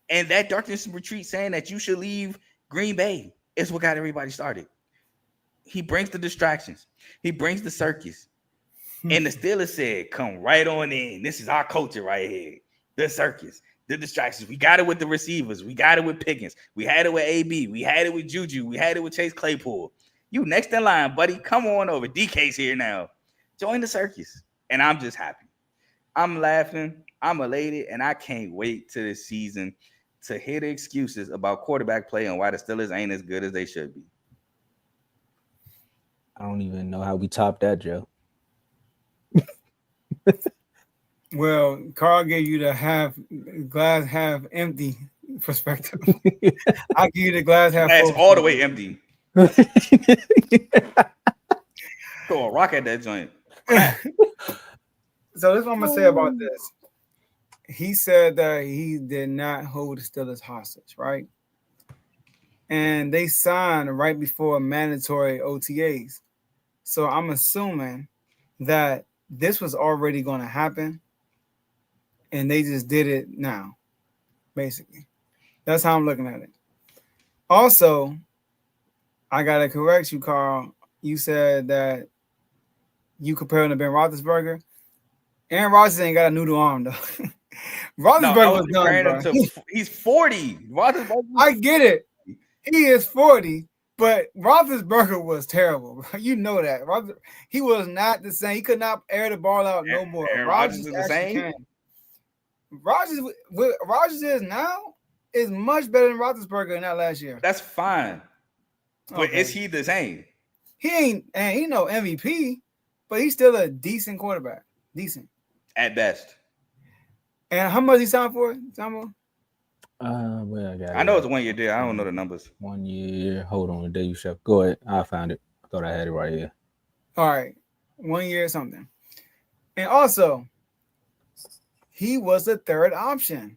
And that darkness retreat saying that you should leave Green Bay is what got everybody started. He brings the distractions. He brings the circus. And the Steelers said, come right on in. This is our culture right here. The circus. The distractions. We got it with the receivers. We got it with Pickens. We had it with AB. We had it with Juju. We had it with Chase Claypool. You next in line, buddy. Come on over. DK's here now. Join the circus. And I'm just happy. I'm laughing. I'm elated. And I can't wait to this season to hear the excuses about quarterback play and why the Steelers ain't as good as they should be. I don't even know how we top that, Joe. Well, Carl gave you the glass half empty perspective. I give you the glass half full. All the way empty. throw a rock at that joint. So this is what I'm gonna say about this. He said that he did not hold the Steelers hostage, right? And they signed right before mandatory OTAs. So I'm assuming that this was already going to happen, and they just did it now, basically. That's how I'm looking at it. Also, I got to correct you, Carl. You said that you compared him to Ben Roethlisberger. Aaron Rodgers ain't got a noodle arm, though. Roethlisberger was done, bro. He's 40. I get it. He is 40, but Roethlisberger was terrible, bro. You know that. He was not the same. He could not air the ball out no more. Rodgers is the same. Rodgers is now is much better than Roethlisberger in that last year. That's fine. But is he the same? He ain't, and he no MVP, but he's still a decent quarterback. Decent. At best. And how much he signed for, Tomo? I know it's a 1 year deal. I don't know the numbers. 1 year. Hold on, Dave Chef. Go ahead. I found it. I thought I had it right here. All right. 1 year or something. And also, he was the third option.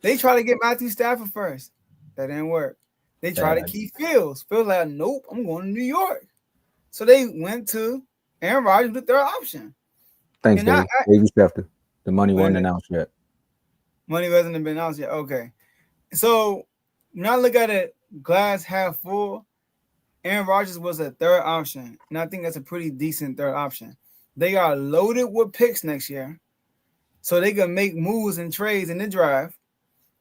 They tried to get Matthew Stafford first. That didn't work. They tried to keep Fields. Fields like, nope, I'm going to New York. So they went to Aaron Rodgers with their option. Thanks, Dave. Dave Chef. The money wasn't announced yet. Money hasn't been announced yet. Okay. So when I look at it, glass half full, Aaron Rodgers was a third option. And I think that's a pretty decent third option. They are loaded with picks next year. So they can make moves and trades in the draft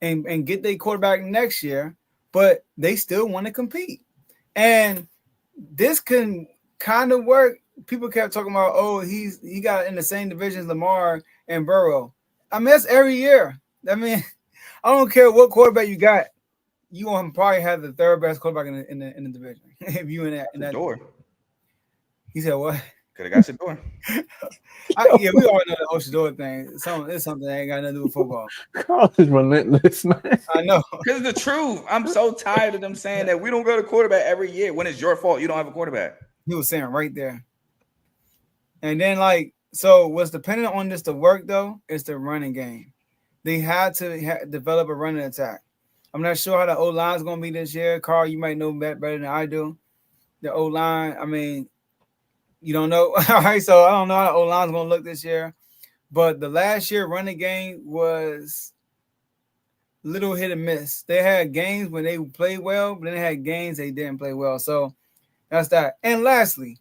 and get their quarterback next year, but they still want to compete. And this can kind of work. People kept talking about, oh, he got in the same division as Lamar and Burrow. I mean, that's every year. I mean, I don't care what quarterback you got. You gonna probably have the third best quarterback in the division. If you in that door. He said what? Could have got Shador. Yeah, we all know the whole Shador thing. It's something that ain't got nothing to do with football. Carl is relentless, man. I know. Because the truth, I'm so tired of them saying that we don't go to quarterback every year when it's your fault. You don't have a quarterback. He was saying right there. And then, so what's dependent on this to work, though, is the running game. They had to develop a running attack. I'm not sure how the O-line is going to be this year. Carl, you might know better than I do. The O-line, I mean, you don't know. All right, so I don't know how the O-line is going to look this year. But the last year running game was little hit and miss. They had games when they played well, but then they had games they didn't play well. So that's that. And lastly,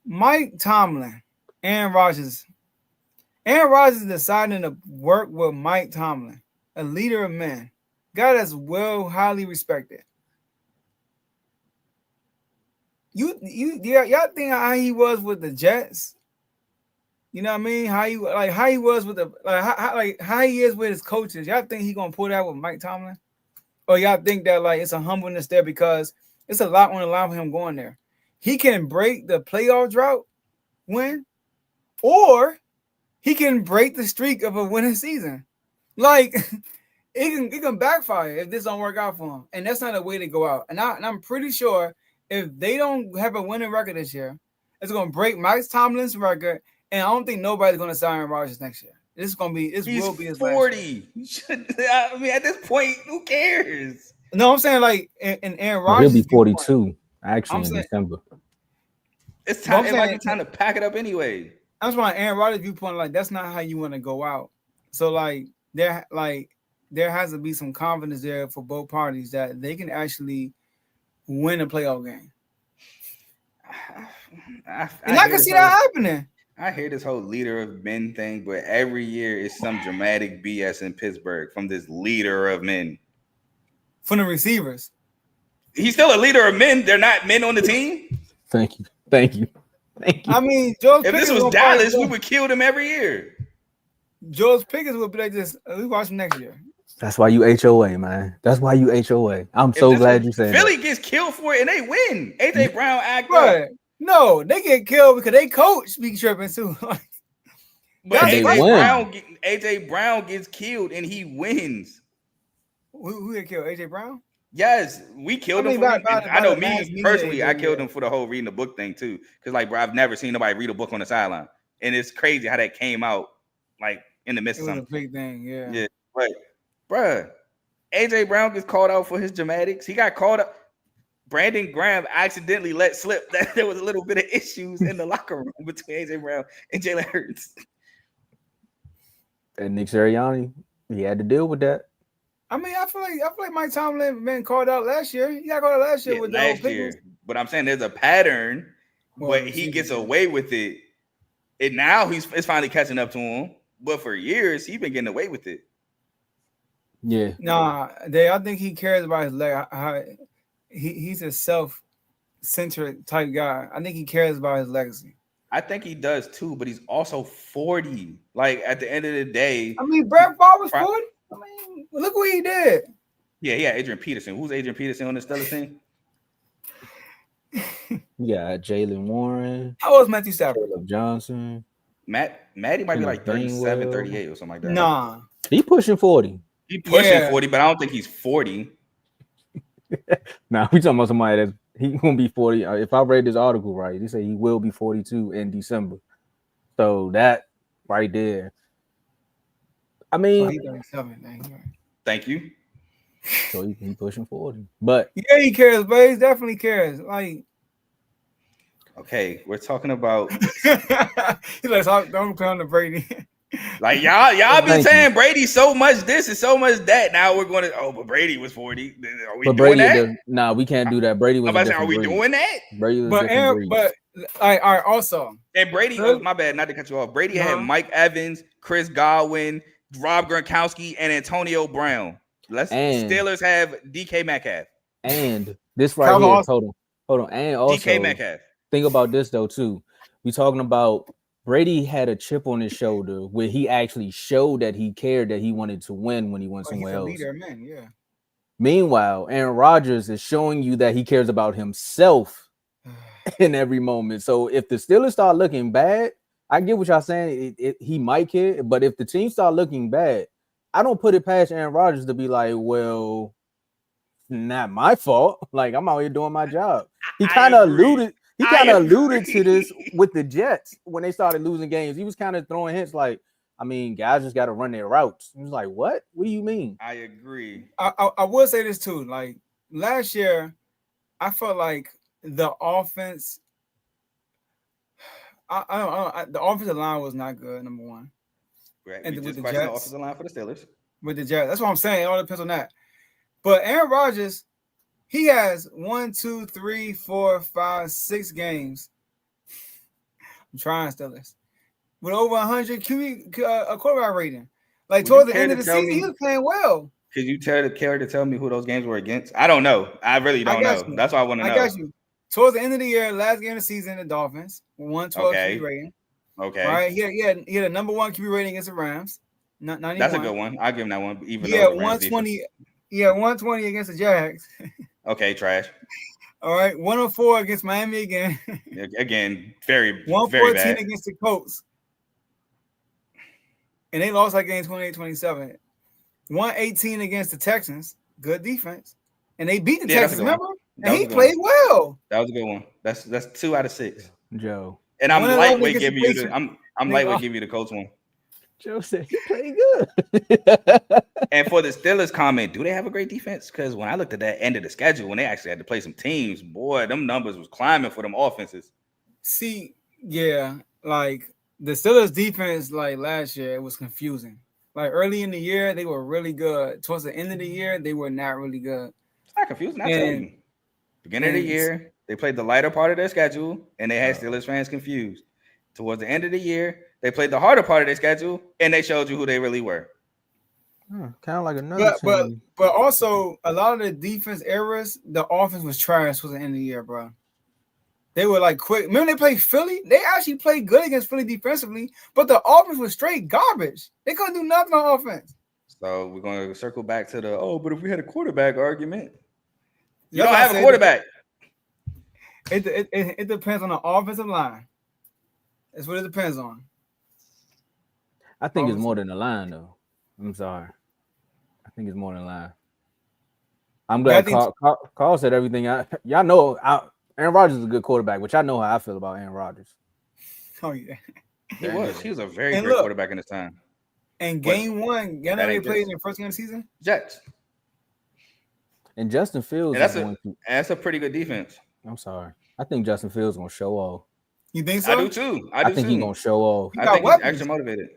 Mike Tomlin, Aaron Rodgers. Aaron Rodgers is deciding to work with Mike Tomlin, a leader of men, guy that's highly respected. Y'all think how he was with the Jets? You know what I mean? How he was with how he is with his coaches. Y'all think he gonna pull that with Mike Tomlin? Or y'all think that it's a humbleness there because it's a lot on the line for him going there. He can break the playoff drought, win, or he can break the streak of a winning season. It can backfire if this don't work out for him. And that's not a way to go out. And I'm pretty sure if they don't have a winning record this year, it's going to break Mike Tomlin's record. And I don't think nobody's going to sign Aaron Rodgers next year. This will be his 40. I mean, at this point, who cares? No, I'm saying in Aaron Rodgers. He'll be 42 actually in December. It's time. It might be time to pack it up anyway. That's why Aaron Rodgers' viewpoint, that's not how you want to go out. So there has to be some confidence there for both parties that they can actually win a playoff game. I can see that happening. I hear this whole leader of men thing, but every year is some dramatic BS in Pittsburgh from this leader of men. From the receivers. He's still a leader of men. They're not men on the team. Thank you. I mean, if this was Dallas, we would kill them every year. George Pickens would be like this. We watch him next year. That's why you HOA, man. That's why you HOA. I'm so glad you said Philly gets killed for it and they win. AJ Brown act up. No, they get killed because they coach be tripping too. But AJ Brown gets killed and he wins. Who get killed? AJ Brown? Yes, we killed him for by I know the mass me media personally, I age, killed yeah. him for the whole reading the book thing too. Because like, bro, I've never seen nobody read a book on the sideline, and it's crazy how that came out like in the midst It of was a something. big thing, yeah. Yeah, but bro, AJ Brown gets called out for his dramatics. He got called up. Brandon Graham accidentally let slip that there was a little bit of issues in the locker room between AJ Brown and Jalen Hurts. And Nick Sirianni, he had to deal with that. I mean, I feel like Mike Tomlin been called out last year. He got called out last year with the whole last year. But I'm saying there's a pattern, but he gets away with it. And now it's finally catching up to him. But for years, he's been getting away with it. Yeah. Nah, I think he cares about his leg. He's a self-centered type guy. I think he cares about his legacy. I think he does too, but he's also 40. Like at the end of the day, I mean, Brett Favre was 40. I mean, look what he did. Yeah, Adrian Peterson. Who's Adrian Peterson on the Steelers team? Yeah, Jalen Warren. How old is Matthew Stafford? Caleb Johnson. Matty might be like 37, 38 or something like that. Nah. He pushing 40. He pushing 40, but I don't think he's 40. Nah, we talking about somebody that's he gonna be 40. If I read this article right, they say he will be 42 in December. So that right there. I mean, he's 37, man. Thank you. So he pushing 40. But yeah, he cares, but he definitely cares. Like, okay, we're talking about he's like, don't come to Brady. Like y'all been saying Brady so much this and so much that. Now we're going to but Brady was 40. Are we doing that? Nah, we can't do that. Brady was. Are we doing that? Brady was but all right, also. And Brady, my bad, not to cut you off. Brady had Mike Evans, Chris Godwin, Rob Gronkowski, and Antonio Brown. Steelers have DK Metcalf. And this right here, hold on. And also DK Metcalf. Think about this though too. We talking about Brady had a chip on his shoulder where he actually showed that he cared, that he wanted to win when he went somewhere else. Leader, man, yeah. Meanwhile, Aaron Rodgers is showing you that he cares about himself in every moment. So if the Steelers start looking bad, I get what y'all saying. He might care, but if the team start looking bad, I don't put it past Aaron Rodgers to be like, well, not my fault. Like, I'm out here doing my job. He kind of alluded. He kind of alluded to this with the Jets when they started losing games. He was kind of throwing hints like, I mean, guys just got to run their routes. He was like, what? What do you mean? I agree. I will say this too. Like last year, I felt like the offense, the offensive line was not good, number one. Right. And with the Jets, the offensive line for the Steelers. With the Jets. That's what I'm saying. It all depends on that. But Aaron Rodgers, he has 1, 2, 3, 4, 5, 6 games. I'm trying Steelers. With over 100 QB quarterback rating. Like towards the end of the season, he was playing well. Could you care to tell me who those games were against? I don't know. I really don't know. That's why I want to know. I got you. Towards the end of the year, last game of the season, the Dolphins, 112 QB rating. Okay. All right. He had a number 1 QB rating against the Rams. 91. That's a good one. I'll give him that one. Even though 120. Yeah, 120 against the Jags. Okay, trash. All right, 104 against Miami again. Again, very 114 very bad. Against the Colts. And they lost that game 28-27. 118 against the Texans. Good defense. And they beat the Texans, remember? And he played well. That was a good one. That's 2 out of 6. Joe. And I'm lightweight giving you the Colts one. Joe said he played good. And for the Steelers comment, do they have a great defense? Because when I looked at that end of the schedule, when they actually had to play some teams, boy, them numbers was climbing for them offenses. See, yeah, like the Steelers defense, like last year, it was confusing. Like early in the year, they were really good. Towards the end of the year, they were not really good. It's not confusing. I tell you. Beginning of the year, they played the lighter part of their schedule, and they had Steelers fans confused. Towards the end of the year, they played the harder part of their schedule, and they showed you who they really were. Kind of like another team. But also, a lot of the defense errors, the offense was trash towards the end of the year, bro. They were like quick. Remember they played Philly? They actually played good against Philly defensively, but the offense was straight garbage. They couldn't do nothing on offense. So we're going to circle back to but if we had a quarterback argument. You don't have a quarterback. It depends on the offensive line. That's what it depends on. I think it's more than the line, though. I'm sorry. I think it's more than the line. I'm glad Carl said everything. Y'all know Aaron Rodgers is a good quarterback, which I know how I feel about Aaron Rodgers. Oh yeah, He was a very great quarterback in his time. And game one, you know they played in the first game of the season? Jets. And Justin Fields that's a pretty good defense. I'm sorry. I think Justin Fields gonna show off. You think so? I do too. I think he's gonna show off. I think he's extra motivated.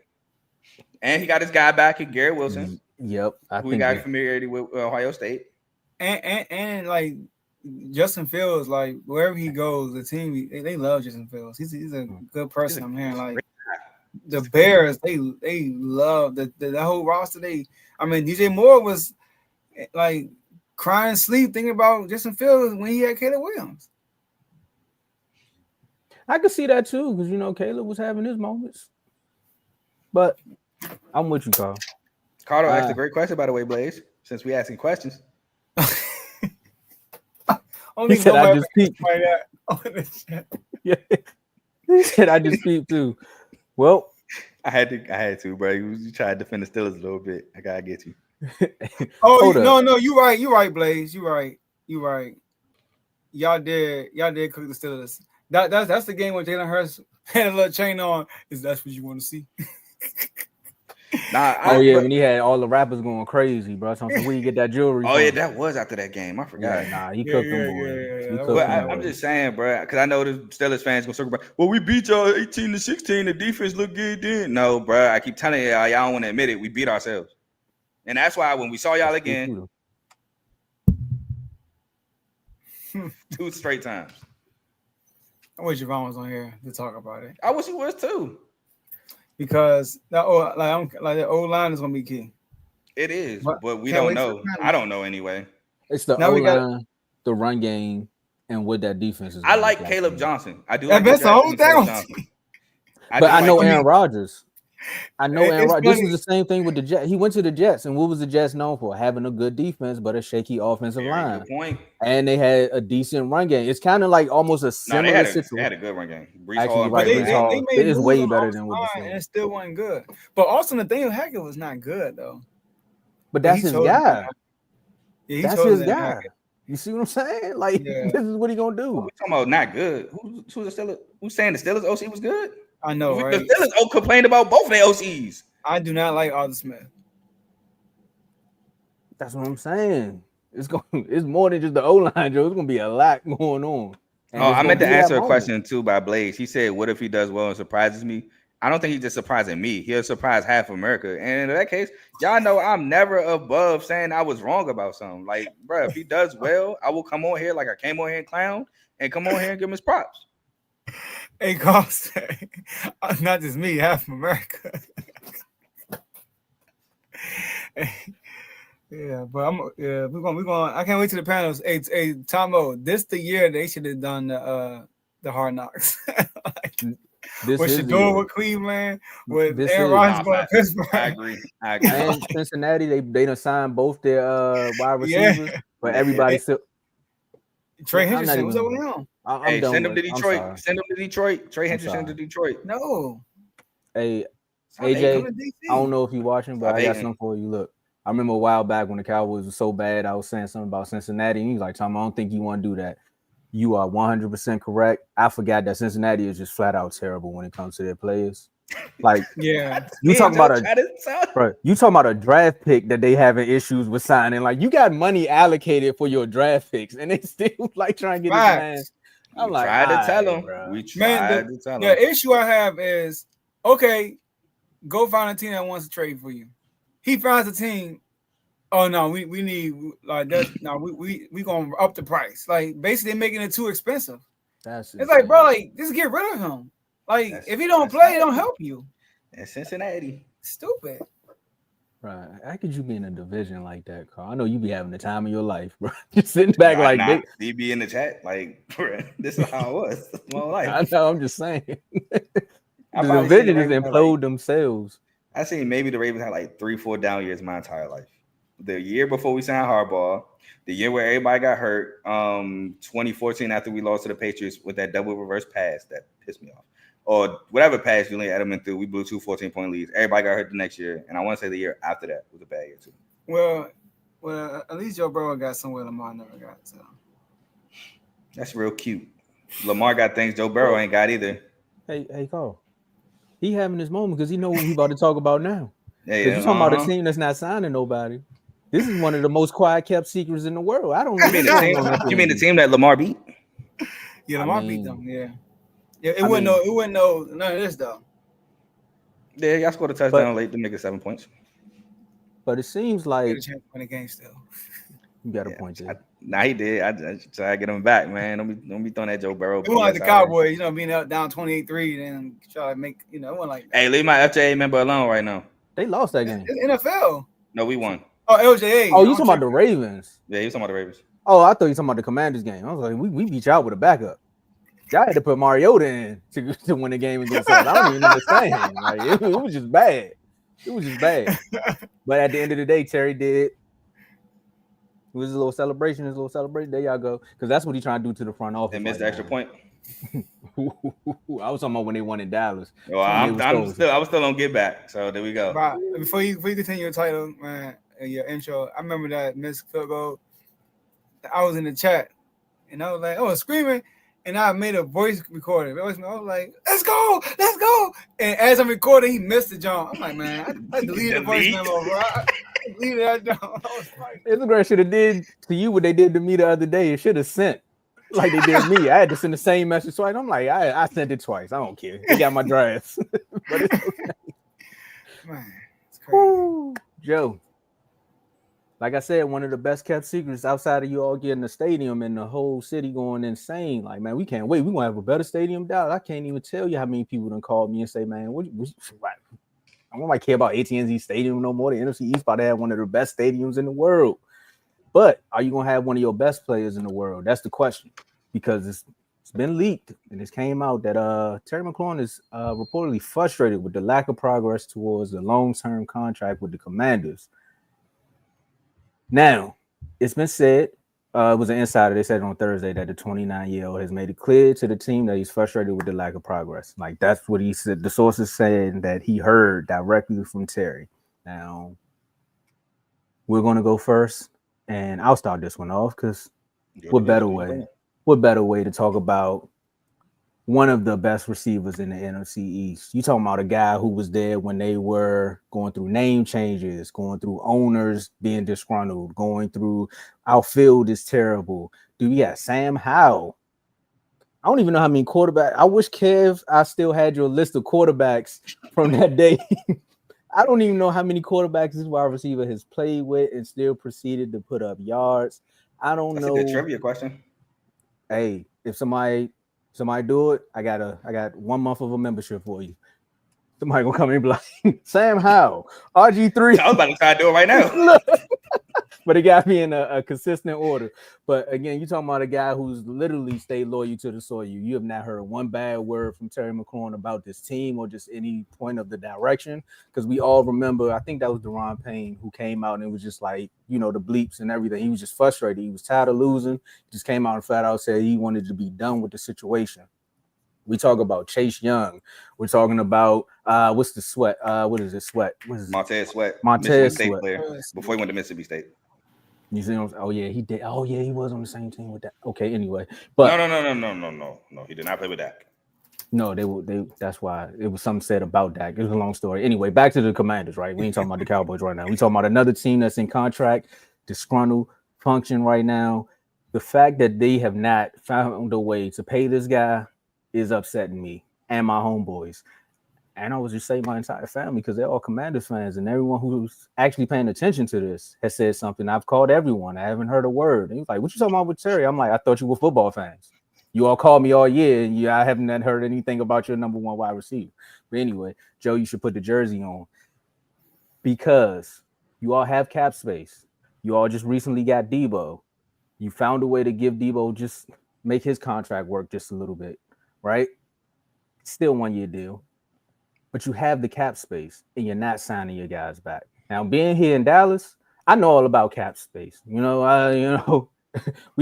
And he got his guy back at Garrett Wilson. Yep. Who he got familiarity with Ohio State. And like Justin Fields, like wherever he goes, the team they love Justin Fields. He's a good person. I'm hearing like the Bears, they love the whole roster. DJ Moore was like crying sleep thinking about Justin Fields when he had Caleb Williams. I could see that too, because Caleb was having his moments. But I'm with you, Carl. Carl asked a great question, by the way, Blaze. Since we asking questions. He said I just peeped. Yeah. He said I just peeped too. Well, I had to, bro. You tried to defend the Steelers a little bit. I gotta get you. No, you right, Blaze. You right. Y'all did cook the Steelers. That's the game where Jalen Hurts had a little chain on. That's what you want to see? When he had all the rappers going crazy, bro. So where you get that jewelry? Yeah, that was after that game. I forgot. Yeah, he cooked them boys. I'm just saying, bro, because I know the Steelers fans gonna circle back. Well, we beat y'all 18-16. The defense looked good then. No, bro, I keep telling y'all don't want to admit it. We beat ourselves, and that's why when we saw y'all again, 2 straight times. I wish Javon was on here to talk about it. I wish he was too. Because the old line is gonna be key. It is, but we don't know. I don't know anyway. It's the old line, the run game, and what that defense is. I like Caleb Johnson. I do. That's the whole thing. But I know Aaron Rodgers. Aaron Rodgers. This is the same thing with the Jets. He went to the Jets, and what was the Jets known for? Having a good defense, but a shaky offensive line. Good point. And they had a decent run game. It's kind of like almost a similar situation. They had a good run game. It is way better than what and it still wasn't good. But also Nathaniel Hackett was not good though. But that's his guy. Yeah, that's his guy. You see what I'm saying? Like this is what he gonna do. We're talking about not good. Who's the Steelers? Who's saying the Steelers OC was good? I know, right? The Steelers complained about both of their OCs. I do not like Arthur Smith. That's what I'm saying. It's more than just the O-line, Joe. It's gonna be a lot going on. I meant to answer a question too by Blaze. He said, "What if he does well and surprises me?" I don't think he's just surprising me. He'll surprise half America. And in that case, y'all know I'm never above saying I was wrong about something. Like, bro, if he does well, I will come on here like I came on here and clown and come on here and give him his props. Hey, Carl, not just me, half America. Yeah, but we're going. I can't wait to the panels. Hey, Tomo, this the year they should have done the Hard Knocks. With Shador with Cleveland, with Aaron Rodgers going to Pittsburgh. I agree. And Cincinnati, they done signed both their wide receivers, but everybody still. Trey Henderson, what's up with him? Hey, send him to Detroit. Send him to Detroit. Trey Henderson to Detroit. No. Hey, AJ, I don't know if you're watching, but I got something for you. Look, I remember a while back when the Cowboys were so bad, I was saying something about Cincinnati, and he's like, Tom, I don't think you want to do that. You are 100% correct. I forgot that Cincinnati is just flat out terrible when it comes to their players. Like, yeah, you talking about a draft pick that they having issues with signing. Like, you got money allocated for your draft picks, and they still like trying to get his man. I'm like, try to tell them. We tried to tell them. The issue I have is, okay, go find a team that wants to trade for you. He finds a team. Oh no, we need like that. No, we gonna up the price. Like basically making it too expensive. It's like, bro, like just get rid of him. Like if he don't play, it don't help you. And Cincinnati, stupid. Right? How could you be in a division like that, Carl? I know you be having the time of your life, bro. Just sitting back he be in the chat like, bro, this is how it was. My life. I know. I'm just saying. The division is implode themselves. I seen maybe the Ravens had like 3-4 down years my entire life. The year before we signed Harbaugh, the year where everybody got hurt, 2014 after we lost to the Patriots with that double reverse pass that pissed me off. Or whatever pass Julian Edelman threw, we blew 2 14-point leads. Everybody got hurt the next year. And I want to say the year after that was a bad year too. Well, Well, at least Joe Burrow got somewhere Lamar never got. So That's real cute. Lamar got things Joe Burrow ain't got either. Hey, Carl. He having his moment because he know what we about to talk about now. Yeah, Because you talking about a team that's not signing nobody. This is one of the most quiet kept secrets in the world. I don't know. You mean the team that Lamar beat? Yeah, Lamar beat them. Yeah. It wouldn't know none of this though. Yeah, y'all scored a touchdown late to make it 7 points. But it seems like a chance to win the game still. You got a point there. Nah, he did. I try to get him back, man. Don't be throwing that Joe Burrow. It wasn't like the Cowboys, being up down 28-3, then try to make, it wasn't like that. Hey, leave my FJA member alone right now. They lost that game. It's NFL. No, we won. Oh, LJA. Oh, you talking about the Ravens? Yeah, you talking about the Ravens. Oh, I thought you talking about the Commanders game. I was like, we beat y'all with a backup. Y'all had to put Mariota in to win the game against us. I don't even understand. Like, it was just bad. It was just bad. But at the end of the day, Terry did. It was a little celebration. There y'all go. Because that's what he's trying to do to the front office. They missed the extra point. I was talking about when they won in Dallas. Well, I was still on get back. So there we go. Right. Before you continue your title, man, your intro, I remember that missed field goal. I was in the chat and I was like, oh, screaming. And I made a voice recording. I was like, let's go. And as I'm recording, he missed the jump. I'm like, man, I deleted the voice memo, bro. I deleted that jump. Instagram should have did to you what they did to me the other day. It should have sent like they did me. I had to send the same message twice. I'm like, I sent it twice. I don't care. They got my drafts. But it's okay. Man, it's crazy. Woo. Joe. Like I said, one of the best kept secrets outside of you all getting the stadium and the whole city going insane. Like, man, we can't wait. We're going to have a better stadium down. I can't even tell you how many people done called me and say, man, I don't care about AT&T Stadium no more. The NFC East about to have one of the best stadiums in the world. But are you going to have one of your best players in the world? That's the question. Because it's been leaked and it came out that Terry McLaurin is reportedly frustrated with the lack of progress towards the long-term contract with the Commanders. Now, it's been said, it was an insider, they said on Thursday that the 29-year-old has made it clear to the team that he's frustrated with the lack of progress. Like, that's what he said. The sources saying that he heard directly from Terry. Now, we're going to go first, and I'll start this one off because what better way to talk about one of the best receivers in the NFC East. You talking about a guy who was there when they were going through name changes, going through owners being disgruntled, going through outfield is terrible. Dude, we got Sam Howell. I don't even know how many quarterbacks. I wish, Kev, I still had your list of quarterbacks from that day. I don't even know how many quarterbacks this wide receiver has played with and still proceeded to put up yards. I don't know. That's a good trivia question. Hey, if somebody do it, I got 1 month of a membership for you. Somebody gonna come in and be like, Sam Howell, RG3. I was about to try to do it right now. But it got me in a consistent order. But again, you're talking about a guy who's literally stayed loyal to the soil. You have not heard one bad word from Terry McLaurin about this team or just any point of the direction. Because we all remember, I think that was Deron Payne who came out and it was just like, the bleeps and everything. He was just frustrated. He was tired of losing. He just came out and flat out said he wanted to be done with the situation. We talk about Chase Young. We're talking about what's the Sweat? What is it? Sweat? What is it? Montez Sweat. Montez State Sweat. player before he went to Mississippi State. You see him? Oh yeah, he did. Oh yeah, he was on the same team with that. Okay, anyway, but no. He did not play with Dak. No, they. That's why it was something said about Dak. It was a long story. Anyway, back to the Commanders. Right, we ain't talking about the Cowboys right now. We talking about another team that's in contract, disgruntled, function right now. The fact that they have not found a way to pay this guy is upsetting me and my homeboys. And I was just saying my entire family because they're all Commanders fans, and everyone who's actually paying attention to this has said something. I've called everyone. I haven't heard a word. And he was like, "What you talking about with Terry?" I'm like, "I thought you were football fans. You all called me all year, and I haven't heard anything about your number one wide receiver." But anyway, Joe, you should put the jersey on because you all have cap space. You all just recently got Debo. You found a way to give Debo just make his contract work just a little bit, right? Still 1 year deal. But you have the cap space and you're not signing your guys back. Now, being here in Dallas, I know all about cap space. We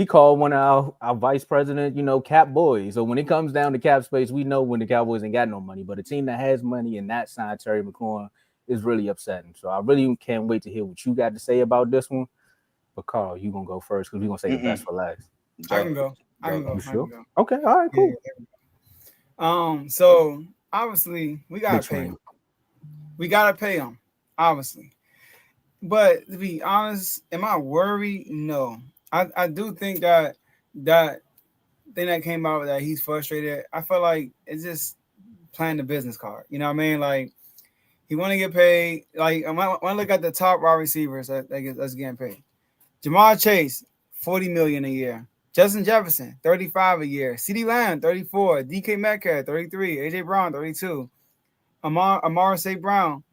call one of our vice president, cap boys. So when it comes down to cap space, we know when the Cowboys ain't got no money. But a team that has money and not signed Terry McLaurin is really upsetting. So I really can't wait to hear what you got to say about this one. But Carl, you gonna go first because we gonna say the best for last. I can go. I can go. You I sure? can go. Okay, all right, cool. So obviously we gotta Mixed pay ring. him. We gotta pay him, obviously. But to be honest, am I worried? No. I do think that thing that came out that he's frustrated. I feel like it's just playing the business card. You know what I mean? Like he want to get paid. Like I want to look at the top wide receivers that's getting paid. Jamar Chase, $40 million a year. Justin Jefferson, 35 a year. CeeDee Lamb, 34. DK Metcalf, 33. AJ Brown, 32. Amara St. Brown.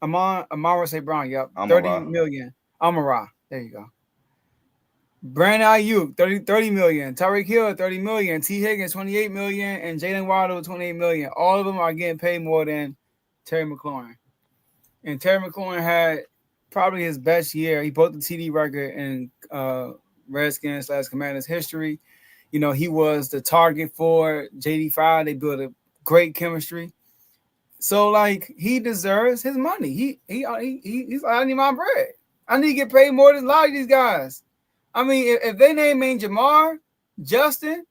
Yep. Amon-Ra. $30 million. Amara. There you go. Brandon Ayuk, 30 million. Tyreek Hill, 30 million. T. Higgins, 28 million. And Jalen Waddle, 28 million. All of them are getting paid more than Terry McLaurin. And Terry McLaurin had probably his best year. He broke the TD record in Redskins/Commanders history. You know, he was the target for JD5. They built a great chemistry. So, like, he deserves his money. He's like, I need my bread. I need to get paid more than a lot of these guys. I mean, if they name Jamar, Justin,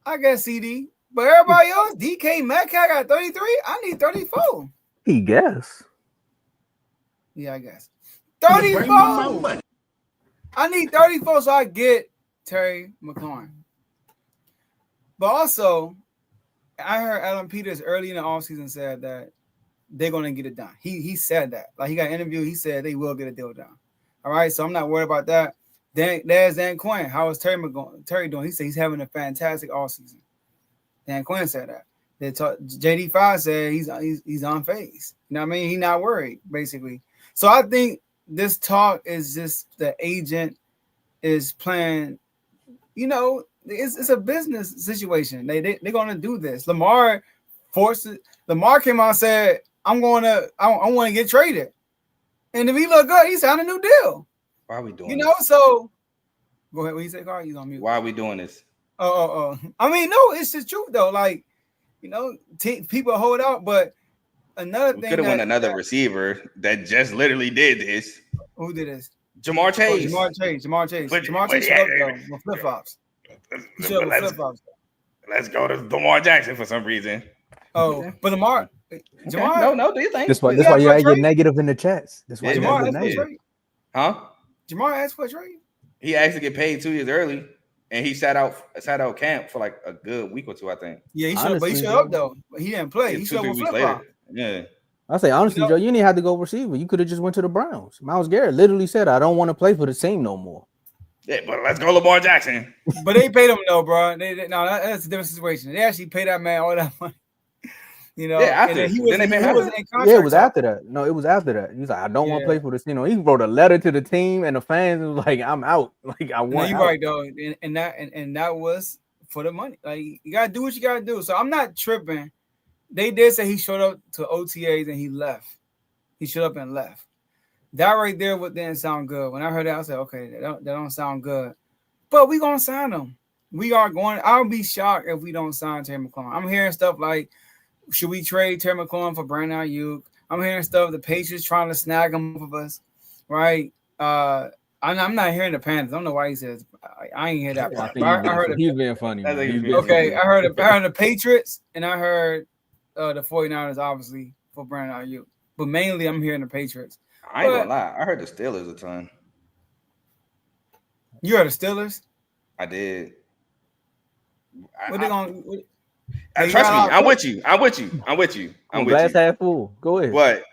I got CD. But everybody else, DK Metcalf got 33. I need 34. He guess. Yeah, I guess. 34. I need 34 so I get Terry McLaurin. But also, I heard Adam Peters early in the offseason said that they're going to get it done. He said that. Like, he got interviewed. He said they will get a deal done. All right, so I'm not worried about that. Then there's Dan Quinn. How is Terry doing? He said he's having a fantastic offseason. Dan Quinn said that. JD5 said he's on phase. You know what I mean? He's not worried, basically. So I think this talk is just the agent is playing, you know, it's a business situation. They're gonna do this. Lamar came out and said, I want to get traded. And if he look good, he signed a new deal. Why are we doing this? You know, so go ahead. What you say, Carl? He's on mute. Why are we doing this? Oh. I mean, no, it's the truth though. Like, you know, people hold out, but another thing could have won another receiver that just literally did this. Who did this? Jamar Chase. Jamar Chase. Jamar Chase showed up though with flip flops. Let's go to Lamar Jackson for some reason. Oh, but Jamar. No, do you think? That's why you gotta get negative in the chats. That's why Jamar asked for a trade. Huh? Jamar asked for a trade. He actually get paid 2 years early, and he sat out camp for like a good week or two, I think. Yeah, he showed up though. But he didn't play. He showed up with flip flop. Yeah. I say honestly, Joe, you didn't have to go receiver. You could have just went to the Browns. Myles Garrett literally said, "I don't want to play for the team no more." Yeah, but let's go Lamar Jackson. But they paid him though, bro. That's a different situation. They actually paid that man all that money. You know, yeah, after. He wasn't in contract. Yeah, it was after that. No, it was after that. He's like, I don't want to play for this. You know, he wrote a letter to the team and the fans and was like, I'm out. Like, I want. You're right though, and that was for the money. Like, you gotta do what you gotta do. So I'm not tripping. They did say he showed up to OTAs and he left. He showed up and left. That right there didn't sound good. When I heard that, I said, okay, that don't sound good. But we gonna sign him. We are going. I'll be shocked if we don't sign Terry McLaurin. I'm hearing stuff like, should we trade Terry McLaurin for Brandon Ayuk? I'm hearing stuff the Patriots trying to snag him off of us, right? I'm not hearing the Panthers. I don't know why he says. I ain't hear that part. I heard he's being funny. I heard the Patriots and I heard the 49ers obviously for Brandon Ayuk, but mainly I'm hearing the Patriots. I ain't gonna lie. I heard the Steelers a ton. You heard the Steelers? I did. What they gonna? Trust me, I'm with you. I'm glass half full. Go ahead. But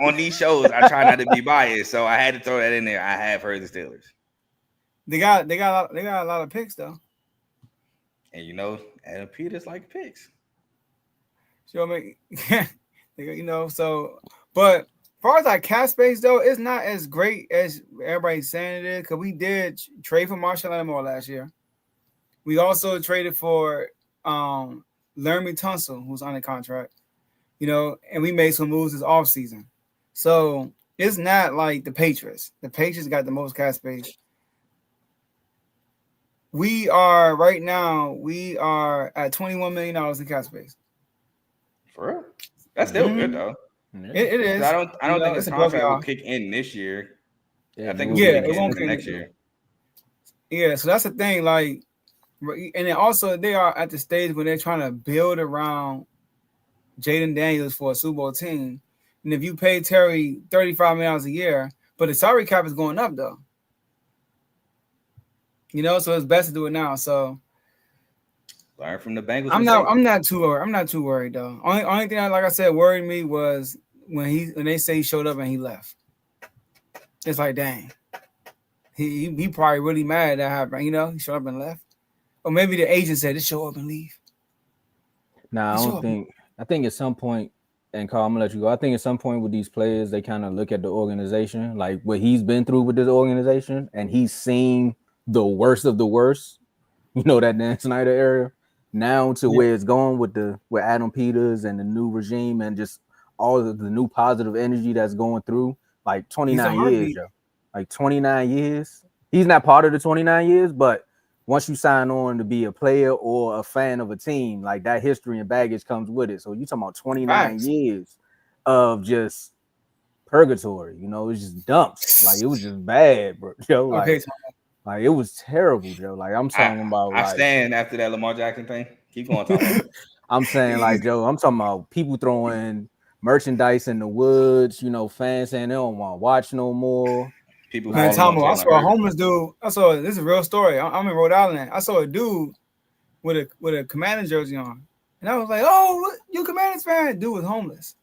on these shows, I try not to be biased, so I had to throw that in there. I have heard the Steelers. They got a lot of picks though. And you know, Adam Peters like picks. So I mean, you know, so but as far as like cap space though, it's not as great as everybody's saying it is, because we did trade for Marshall Lattimore last year. We also traded for Laramie Tunsil, who's on the contract, you know, and we made some moves this offseason. So it's not like the Patriots. The Patriots got the most cap space. We are right now, at $21 million in cap space. For real? That's still good though. It is. I don't think his it's above contract will y'all. kick in this year. Yeah, I think no, it's Yeah, gonna it kick won't in kick next in. year. Yeah, so that's the thing. Like, and then also they are at the stage where they're trying to build around Jaden Daniels for a Super Bowl team. And if you pay Terry $35 million a year, but the salary cap is going up though. So it's best to do it now. So Learn from the Bengals. I'm not too worried though. Only thing like I said worried me was when they say he showed up and he left. It's like, dang. He probably really mad that happened. He showed up and left. Or maybe the agent said, just show up and leave. Nah, I think at some point, and Carl, I'm gonna let you go. I think at some point with these players, they kind of look at the organization, like what he's been through with this organization, and he's seen the worst of the worst. That Dan Snyder era. Now to where it's going with Adam Peters and the new regime and just all of the new positive energy that's going through. Like 29 years, Joe. Like 29 years. He's not part of the 29 years, but once you sign on to be a player or a fan of a team, like that history and baggage comes with it. So you're talking about 29 years of just purgatory. It's just dumps. Like it was just bad, bro. Joe, like it was terrible, Joe. Like I'm talking about. I stand after that Lamar Jackson thing. Keep going, Tomo. I'm saying, like, Joe, I'm talking about people throwing merchandise in the woods. Fans saying they don't want to watch no more. People, man, Tomo, I saw a homeless dude. This is a real story. I'm in Rhode Island. I saw a dude with a Commanders jersey on, and I was like, "Oh, you Commanders fan?" Dude was homeless.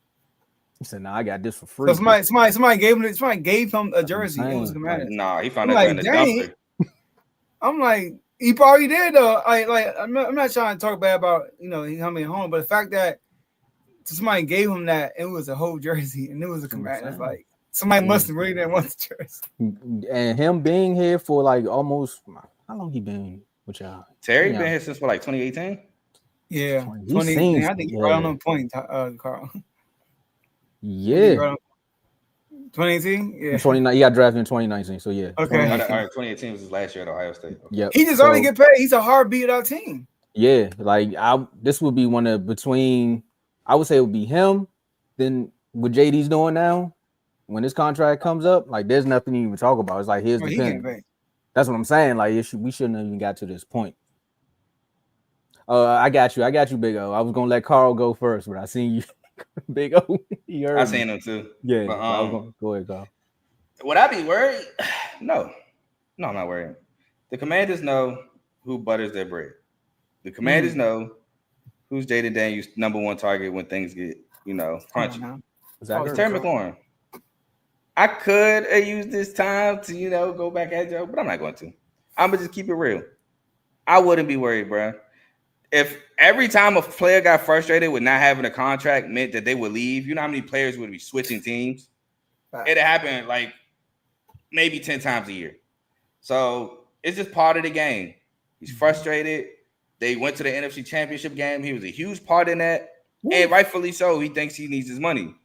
He said, "No, I got this for free." So somebody gave him a jersey. It was Commanders. Nah, he found that in the dumpster. I'm like, he probably did though. I'm not trying to talk bad about he coming home, but the fact that somebody gave him that, it was a whole jersey, and it was a Commanders. Like somebody must have really didn't want the jersey. And him being here for like almost how long he been with y'all? Terry been here since like 2018. Yeah, 2018. I think right on the point, Carl. Yeah. 2018? Yeah. 29. He got drafted in 2019. So yeah. Okay. 2018 was his last year at Ohio State. Okay. Yep. He just already get paid. He's a heartbeat of our team. Yeah, like this would be one of between. I would say it would be him. Then what JD's doing now, when his contract comes up, like there's nothing to even talk about. It's like here's the pen. That's what I'm saying. Like we shouldn't have even got to this point. I got you, Big O. I was gonna let Carl go first, but I seen you. Big O, I seen him too. Yeah, but, go ahead, Carl. Would I be worried? No, I'm not worried. The Commanders know who butters their bread. The Commanders know who's Jaden Daniels' number one target when things get, crunchy. It's Terry McLaurin. I could have used this time to, go back at Joe, but I'm not going to. I'm gonna just keep it real. I wouldn't be worried, bro. If every time a player got frustrated with not having a contract meant that they would leave, you know how many players would be switching teams? It'd happen like maybe 10 times a year. So it's just part of the game. He's frustrated. They went to the NFC Championship game. He was a huge part in that. And rightfully so. He thinks he needs his money.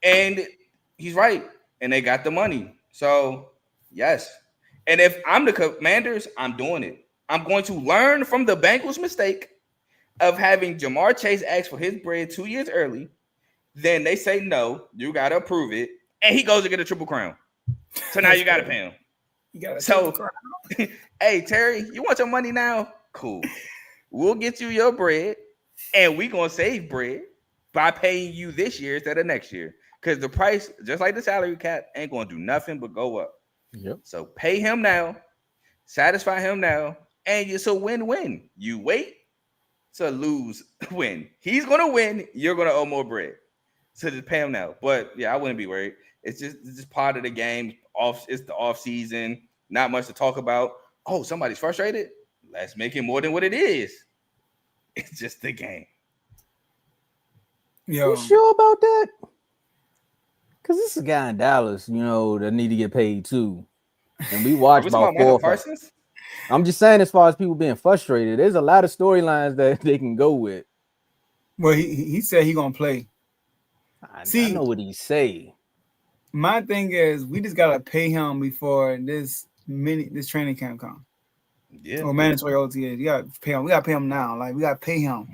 And he's right. And they got the money. So, yes. And if I'm the Commanders, I'm doing it. I'm going to learn from the Bengals' mistake of having Jamar Chase ask for his bread 2 years early. Then they say, no, you got to approve it. And he goes to get a triple crown. So now you got to pay him. Hey, Terry, you want your money now? Cool. We'll get you your bread, and we're going to save bread by paying you this year instead of next year. Because the price, just like the salary cap, ain't going to do nothing but go up. Yep. So pay him now, satisfy him now, and it's a win-win. You wait to lose, win. He's going to win. You're going to owe more bread. So just pay him now. But, yeah, I wouldn't be worried. It's just part of the game. It's the off season. Not much to talk about. Oh, somebody's frustrated? Let's make it more than what it is. It's just the game. You sure about that? Because this is a guy in Dallas, that need to get paid too. And we watch about 4 or 5. I'm just saying, as far as people being frustrated, there's a lot of storylines that they can go with. Well, he said he gonna play. I know what he say. My thing is, we just gotta pay him before this training camp comes. Yeah. Or mandatory OTA. You gotta pay him. We gotta pay him now. Like we gotta pay him.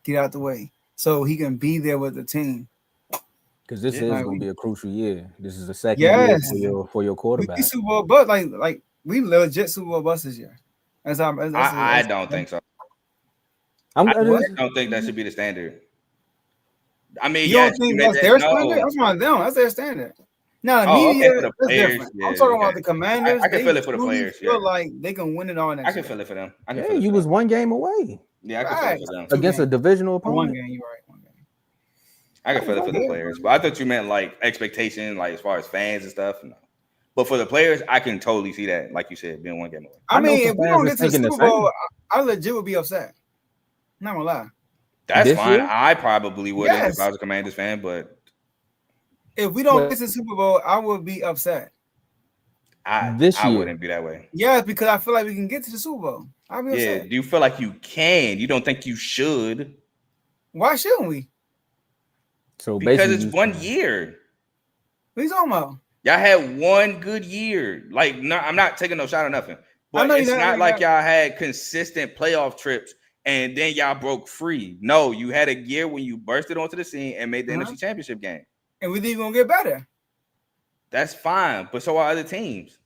Get out the way so he can be there with the team. Because this Yeah. is Like, going to be a crucial year. This is the second Yes. year for your we quarterback. Super Bowl bust. Like we legit Super Bowl bust this year. I don't think so. I'm I What? don't think that should be the standard. I mean, You yes, don't think you made that's that. their No. standard? That's not them. That's their standard. Now the Oh, media okay, for the is players. different. Yeah, I'm talking about okay. the Commanders. I can They feel it for the truly players. feel Yeah, like they can win it all next I can year. feel it for them. I can Yeah, feel it you for was them. 1 game away Yeah, I can feel Right. it for them. Two against a games. divisional One opponent. game, you're right. 1 game. I can feel it for the players, but I thought you meant like expectation, like as far as fans and stuff. No. But for the players, I can totally see that, like you said, being 1 game away. I know mean, some if we fans don't is get to the thinking the Super Bowl, same. I legit would be upset. Not gonna lie. That's This fine. year? I probably wouldn't Yes. if I was a Commanders fan, but If we don't But- get to the Super Bowl, I would be upset. This I year. wouldn't be that way. Yes, because I feel like we can get to the Super Bowl. I'll be Yeah. upset. Do you feel like you can? You don't think you should? Why shouldn't we? So Because basically, it's 1 year. What are you talking about? Y'all had 1 good year. Like, no, I'm not taking no shot or nothing. But know it's you're not not- like y'all had consistent playoff trips and then y'all broke free. No, you had a year when you bursted onto the scene and made the Uh-huh. NFC Championship game. And we think we're gonna get better. That's fine, but so are other teams.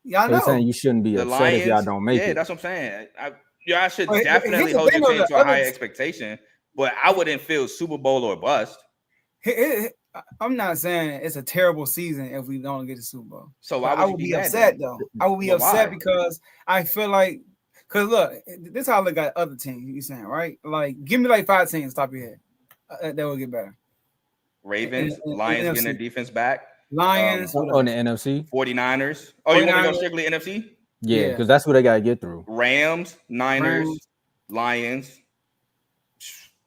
Y'all they're know. saying you shouldn't be The upset Lions, if y'all don't make yeah, it. that's what I'm saying. Y'all should But here's definitely the hold thing, your though, team the to a higher other- expectation, but I wouldn't feel Super Bowl or bust. I'm not saying it's a terrible season if we don't get the Super Bowl. So But why I would would you be be mad upset then? though. I would be But upset why? because I feel like, because look, this is how I look at other teams. You saying right? Like, give me like 5 teams, top of your head. That will get better. Ravens, in Lions getting NFC. their defense back. Lions, what On the else? NFC, 49ers. Oh, you want me to go 49ers. strictly NFC? yeah, Yeah. because that's what they got to get through. Rams, Niners, Rams. Lions.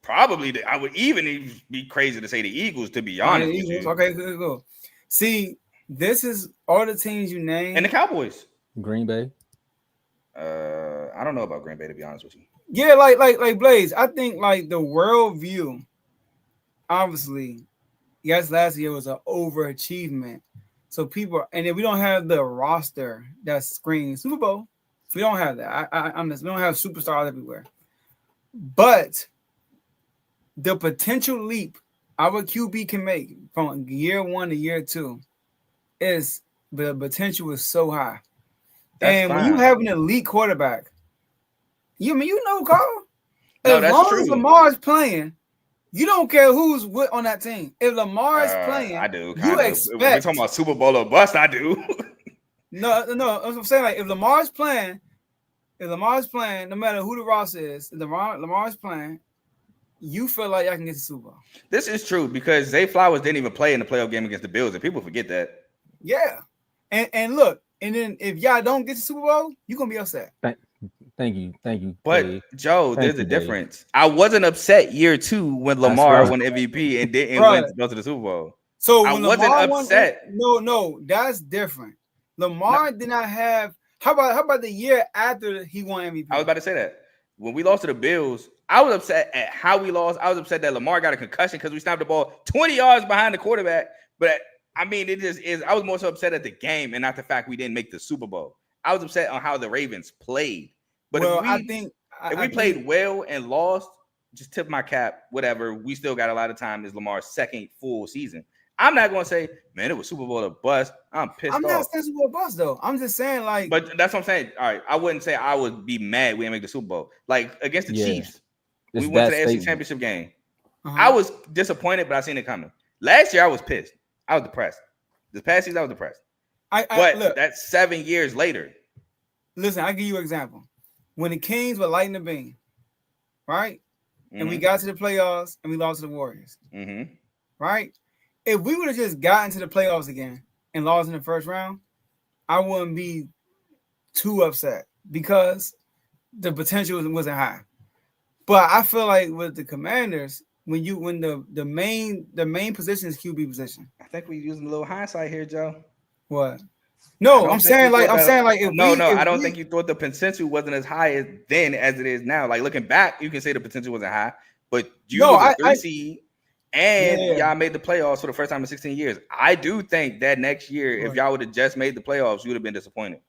Probably, I would even be crazy to say the Eagles, to be honest with you. Okay, good. See, this is all the teams you named. And the Cowboys. Green Bay. I don't know about Green Bay, to be honest with you. Yeah, like Blaze. I think like the world view, obviously, yes, last year was an overachievement. So people, and if we don't have the roster that screams Super Bowl, we don't have that. I'm just, we don't have superstars everywhere. But the potential leap our QB can make from year 1 to year 2 is the potential is so high. That's when you fine. have an elite quarterback, you know, Carl. No, As that's long true. as Lamar's playing, you don't care who's what on that team. If Lamar is playing, I do. you Kinda. expect. We're talking about Super Bowl or bust. I do. No. That's what I'm saying. Like if Lamar's playing, no matter who the roster is, if Lamar's playing, you feel like y'all can get the Super Bowl. This is true because Zay Flowers didn't even play in the playoff game against the Bills, and people forget that. Yeah, and look, and then if y'all don't get the Super Bowl, you're gonna be upset. Thank you. But Dave. Joe, Thank there's you, a Dave. difference. I wasn't upset year 2 when That's Lamar right. won MVP and didn't Right. go to the Super Bowl. So I when wasn't Lamar won, upset. no, that's different. Lamar did not have. How about the year after he won MVP? I was about to say that. When we lost to the Bills, I was upset at how we lost. I was upset that Lamar got a concussion because we snapped the ball 20 yards behind the quarterback. But I mean, it just is. I was more so upset at the game and not the fact we didn't make the Super Bowl. I was upset on how the Ravens played. But well, if we played well and lost, just tip my cap, whatever. We still got a lot of time. This Lamar's second full season. I'm not going to say, man, it was Super Bowl or bust. I'm pissed off. I'm not saying Super Bowl bust though. I'm just saying like. But that's what I'm saying. All right, I wouldn't say I would be mad we didn't make the Super Bowl. Like against the Yeah. Chiefs, It's we went to that the AFC statement. Championship game. Uh-huh. I was disappointed, but I seen it coming. Last year, I was pissed. I was depressed. This past season, I was depressed. But look, that's 7 years later. listen, I'll give you an example. When the Kings were lighting the beam, right? And we Mhm, got to the playoffs and we lost to the Warriors, mhm. right? If we would have just gotten to the playoffs again and lost in the first round, I wouldn't be too upset because the potential wasn't high. But I feel like with the Commanders, when the main position is QB position. I think we're using a little hindsight here, Joe. What? I No, don't I'm think saying you like thought that- if I don't think you thought the potential wasn't as high as then as it is now. Like looking back, you can say the potential wasn't high, but you was a 3 seed and y'all made the playoffs for the first time in 16 years. I do think that next year, if y'all would have just made the playoffs, you would have been disappointed.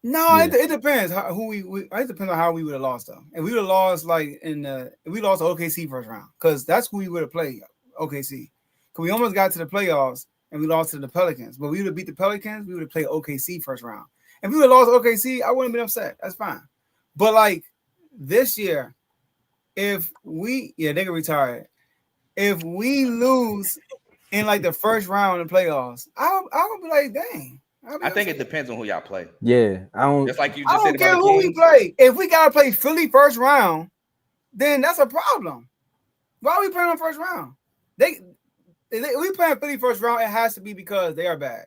No, Yeah. it depends who we. It depends on how we would have lost though. If we would have lost like if we lost to OKC first round, because that's who we would have played OKC. because we almost got to the playoffs and we lost to the Pelicans. But we would have beat the Pelicans, we would have played OKC first round. If we would have lost OKC, I wouldn't have been upset. That's fine. But like this year, if we they can retire it. If we lose in like the first round in the playoffs, I would be like, dang. I think it depends on who y'all play. Yeah, I don't. Just like you I just don't said care about who the we Kings. play. If we gotta play Philly first round, then that's a problem. Why are we playing on first round? If we playing Philly first round, it has to be because they are bad.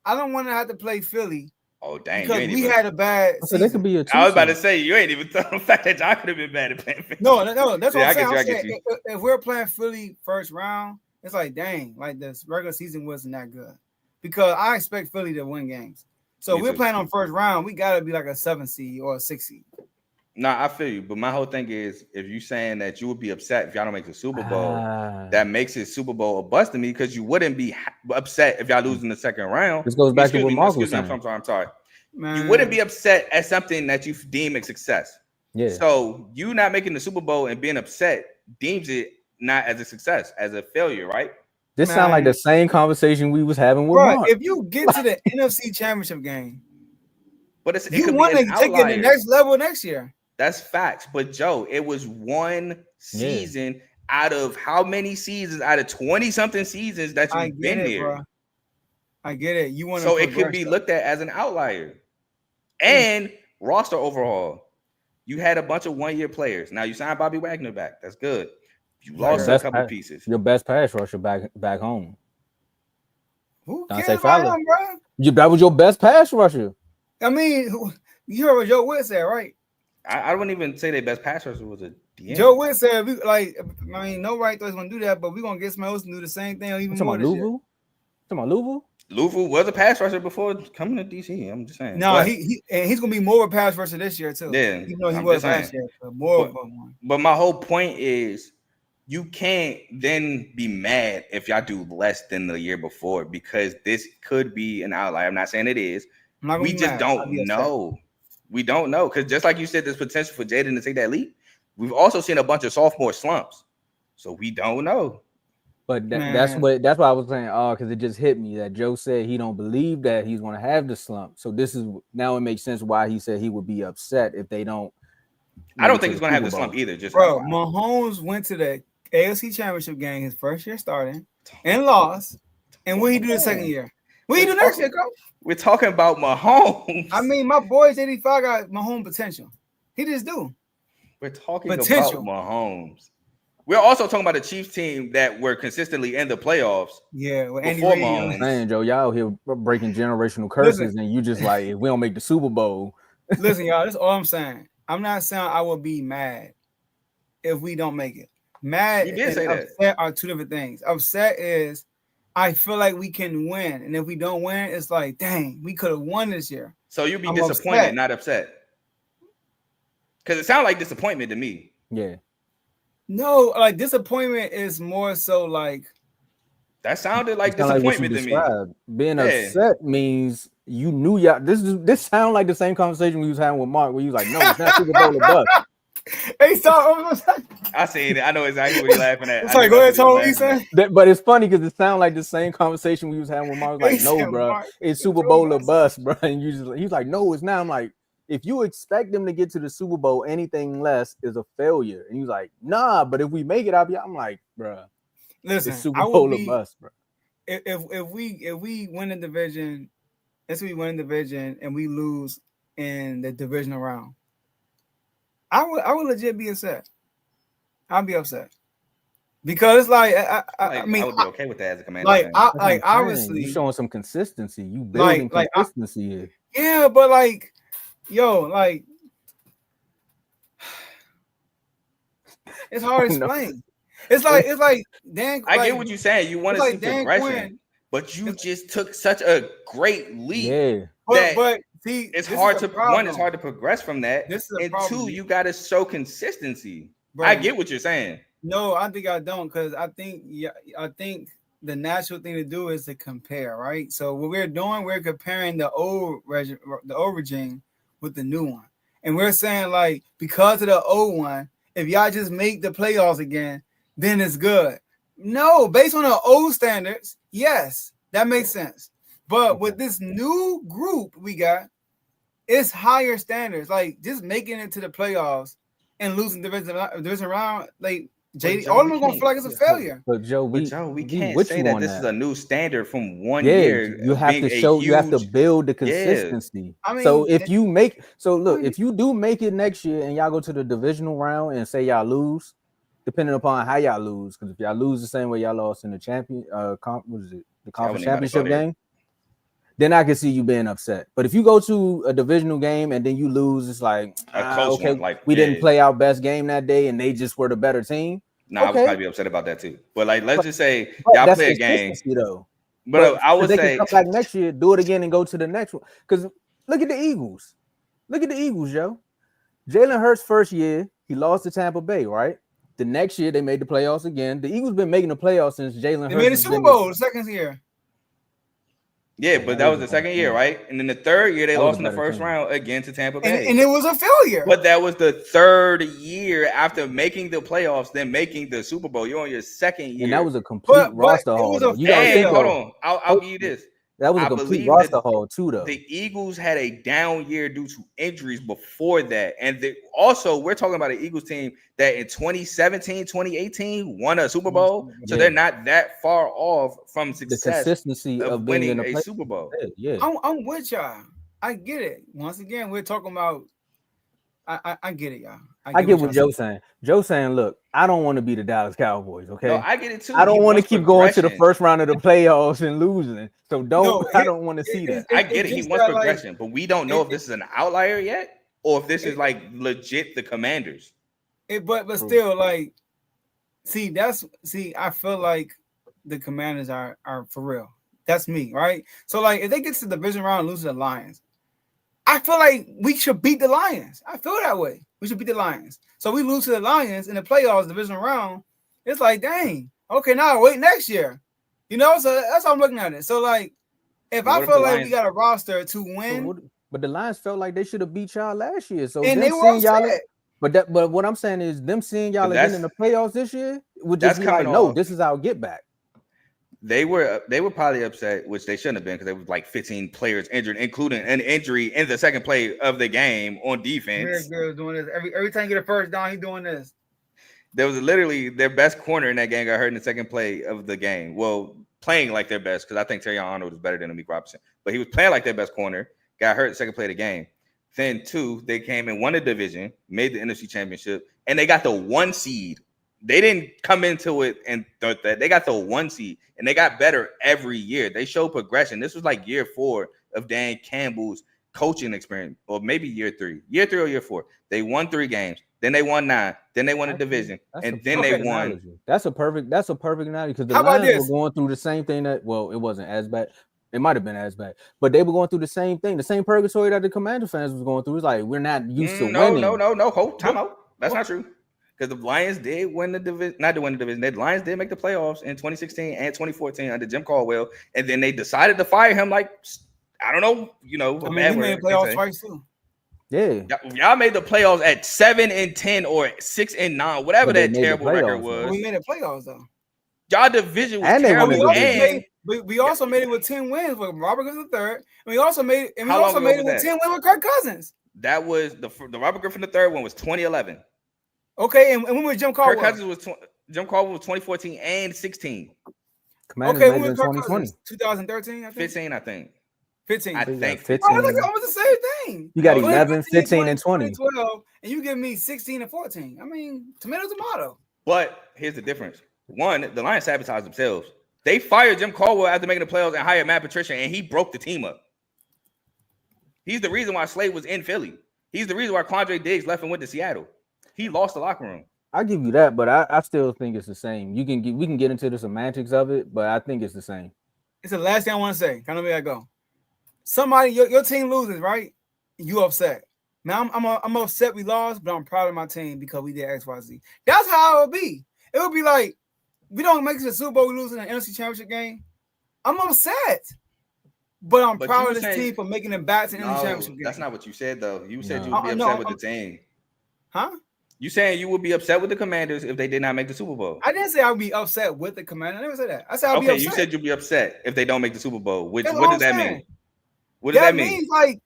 I don't want to have to play Philly Oh dang! because we had a bad So they season. could be a two. I was about to say you ain't even thought the fact that y'all could have been bad at playing. No, that's what Yeah, I'm saying. I I'm get saying if we're playing Philly first round, it's like, dang, like this regular season wasn't that good. Because I expect Philly to win games. So Me if we're too. playing on first round, we gotta be like a 7 seed or a 6 seed. Nah, I feel you, but my whole thing is if you saying that you would be upset if y'all don't make the Super Bowl, that makes it Super Bowl a bust to me because you wouldn't be upset if y'all lose in the second round. This goes back to what Mark was Excuse me, saying. I'm sorry. Man. You wouldn't be upset at something that you deem a success. Yeah. So you not making the Super Bowl and being upset deems it not as a success, as a failure, right? This sound like the same conversation we was having with Bro, Mark. if you get to the NFC Championship game, But it you could want be to an take it outlier. to the next level next year. That's facts. But Joe, it was one season out of how many seasons? Out of 20-something seasons that you've been there. Bro. I get it. You want So it could be looked at as an outlier. And roster overhaul. You had a bunch of one-year players. Now you signed Bobby Wagner back. That's good. You lost a couple pieces. Your best pass rusher back home. Who Dante cares about Fowler. him, bro? That was your best pass rusher. I mean, you heard what Joe Witt said, right? I wouldn't even say their best pass rusher was a DM. Joe Witt said, nobody thought he was going to do that, but we're going to get somebody else to do the same thing or even more this year. Talking about Louisville? Louisville was a pass rusher before coming to DC. I'm just saying. No, he's going to be more of a pass rusher this year, too. Yeah. Even though he was last year, but more of one. But my whole point is you can't then be mad if y'all do less than the year before because this could be an outlier. I'm not saying it is. We just don't know. We don't know because just like you said, there's potential for Jaden to take that leap. We've also seen a bunch of sophomore slumps, so we don't know. But that's why I was saying, because it just hit me that Joe said he don't believe that he's going to have the slump. So this is now it makes sense why he said he would be upset if they don't. I don't think he's going to have the slump either. Just bro, Mahomes went to the AFC Championship game his first year starting and lost. And what he do the second year? What he do next year, coach? We're talking about Mahomes. I mean, my boy's 85 got Mahomes potential. He just do. We're talking about Mahomes. We're also talking about a Chiefs team that were consistently in the playoffs. Yeah, with Andy before Reid. Mahomes. Man, Joe, y'all here breaking generational curses, and you just like, if we don't make the Super Bowl. Listen, y'all, that's all I'm saying. I'm not saying I will be mad if we don't make it. Mad and upset are two different things. Upset is I feel like we can win, and if we don't win, it's like, dang, we could have won this year. So you'd be disappointed, not upset. Because it sounds like disappointment to me. Yeah. No, like disappointment is more so like that sounded like disappointment to me. Being upset means you knew y'all. This sound like the same conversation we was having with Mark, where you was like, no, it's not Super Bowl or bust. Hey, stop! I seen it. I know exactly what you're laughing at. It's like, go ahead, Tomo. What you saying? But it's funny because it sounds like the same conversation we was having with Mark. Like, no, bro, it's Super Bowl or bust, bro. And he's like, no, it's not. I'm like, if you expect them to get to the Super Bowl, anything less is a failure. And he's like, nah, but if we make it, I'm like, bro, listen, it's Super Bowl or bust, bro. If we win the division, let's say we win the division and we lose in the divisional round, I would legit be upset. I'll be upset because it's like I mean I would be okay with that as a commander. Like obviously you showing some consistency. You building consistency here. Yeah, but like, yo, like it's hard to explain. It's like Dan. I get what you're saying. You want to see progression, but you just took such a great leap. Yeah, but see, it's hard to one. It's hard to progress from that. And two, you got to show consistency. Bro, I get what you're saying. No, I think I don't, because I think the natural thing to do is to compare, right? So what we're doing, we're comparing the old regime with the new one, and we're saying like because of the old one, if y'all just make the playoffs again, then it's good. No, based on the old standards, yes, that makes sense. But with this new group we got, it's higher standards. Like just making it to the playoffs and losing division round, like JD, all of them are gonna feel like it's a failure. But Joe, we can't say that this is a new standard from 1 year. You have to show, you have to build the consistency. I mean, so if you make, if you do make it next year and y'all go to the divisional round and say y'all lose, depending upon how y'all lose, because if y'all lose the same way y'all lost in the the conference championship game, then I can see you being upset. But if you go to a divisional game and then you lose, it's like, okay, we didn't play our best game that day and they just were the better team. I would probably be upset about that too. But like, let's just say y'all play a game, though. But I would say come back next year, do it again, and go to the next one. Because look at the Eagles. Look at the Eagles, Joe. Jalen Hurts' first year, he lost to Tampa Bay, right? The next year, they made the playoffs again. The Eagles been making the playoffs since Jalen Hurts. They made the Super Bowl the second year. Yeah, but that was the second year, right? And then the third year, they lost in the first round again to Tampa Bay. And it was a failure. But that was the third year after making the playoffs, then making the Super Bowl. You're on your second year. And that was a complete roster haul. You gotta think, hold on. I'll give you this. That was a complete roster haul too, though. The Eagles had a down year due to injuries before that. And also, we're talking about an Eagles team that in 2017, 2018 won a Super Bowl. So they're not that far off from success. The consistency of winning a Super Bowl. Yeah. I'm with y'all. I get it. Once again, we're talking about I get it, y'all. I get what Joe's saying. Joe's saying, look, I don't want to be the Dallas Cowboys, okay? No, I get it too. I don't want to keep going to the first round of the playoffs and losing. So I don't want to see that. I get it. He wants progression, but we don't know if this is an outlier yet or if this is like legit the Commanders. But still, like, I feel like the Commanders are for real. That's me, right? So, like, if they get to the division round and lose to the Lions, I feel like we should beat the Lions. I feel that way. We should beat the Lions. So we lose to the Lions in the playoffs, division round. It's like, dang, okay, now wait next year. You know, so that's how I'm looking at it. So, like, if I feel like we got a roster to win. But the Lions felt like they should have beat y'all last year. So and they were upset. But what I'm saying is them seeing y'all again in the playoffs this year would just be like, no, this is our get back. They were probably upset, which they shouldn't have been, because there was like 15 players injured, including an injury in the second play of the game on defense. Doing this every time you get a first down, he's doing this. There was literally their best corner in that game got hurt in the second play of the game. Well, playing like their best, because I think Terry Arnold was better than Amik Robinson, but he was playing like their best corner. Got hurt in the second play of the game. Then they came and won the division, made the NFC Championship, and they got the 1 seed. They didn't come into it and thought that they got the 1 seed, and they got better every year. They showed progression. This was like year 4 of Dan Campbell's coaching experience, or maybe year 3 or year 4. They won 3 games, then they won 9, then they won a division, and then they won. Analogy. That's a perfect analogy, because the Lions were going through the same thing that, well, it wasn't as bad. It might have been as bad, but they were going through the same thing, the same purgatory that the Commander fans was going through. It's like, we're not used to winning. No. Hold time out. That's not true. Because the Lions did win the division, not to win the division. The Lions did make the playoffs in 2016 and 2014 under Jim Caldwell, and then they decided to fire him. Like, I don't know, he made the playoffs twice too. Yeah, y'all made the playoffs at 7-10 or 6-9, whatever that terrible record was. We made the playoffs though. Y'all division was terrible. We also made it with 10 wins with Robert Griffin III, and we also made it with 10 wins with Kirk Cousins. That was the Robert Griffin III one was 2011. Okay, and when was Jim Caldwell? Kirk Cousins was Jim Caldwell was 2014 and 16. Okay, when was Kirk 2020? 2013, I think. 15, I think. 15. I think 15. Oh, it's like almost the same thing. You got 11, 15, and 20. 12, and you give me 16 and 14. I mean, tomato. But here's the difference. One, the Lions sabotaged themselves. They fired Jim Caldwell after making the playoffs and hired Matt Patricia, and he broke the team up. He's the reason why Slade was in Philly. He's the reason why Quandre Diggs left and went to Seattle. He lost the locker room. I give you that, but I still think it's the same. We can get into the semantics of it, but I think it's the same. It's the last thing I want to say. Kind of let go. Somebody, your team loses, right? You upset. Now I'm upset we lost, but I'm proud of my team because we did XYZ. That's how it would be. It would be like, we don't make it to the Super Bowl, we lose in the NFC Championship game. I'm upset. But I'm proud of this team for making them back to the NFC Championship game. That's not what you said, though. You said you would be upset with the team. Huh? You saying you would be upset with the Commanders if they did not make the Super Bowl? I didn't say I would be upset with the Commanders. I never said that. I said I'd be Okay, upset. you said you'd be upset if they don't make the Super Bowl. What That's does that saying. mean? What does that mean? Means like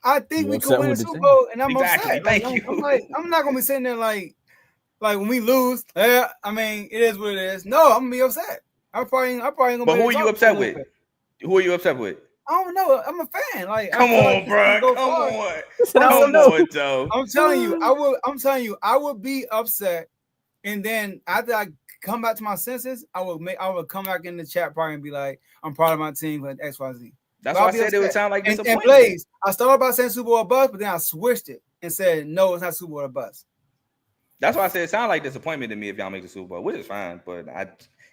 I think You we upset could win the with the Super team. Bowl, and I'm Exactly, upset. thank Like, you. I'm not gonna be sitting there like when we lose. I mean, it is what it is. No, I'm gonna be upset. I'm probably gonna. But who are you upset with? Who are you upset with? I don't know. I'm a fan. Like, Come on, bro. Come on. Come on, Joe. I'm telling you, I would be upset, and then after I come back to my senses, I would come back in the chat probably and be like, I'm proud of my team for XYZ. That's why I said it would sound like disappointment. And Blaze, I started by saying Super Bowl or bust, but then I switched it and said, no, it's not Super Bowl or bust. That's why I said it sounded like disappointment to me if y'all make the Super Bowl, which is fine. But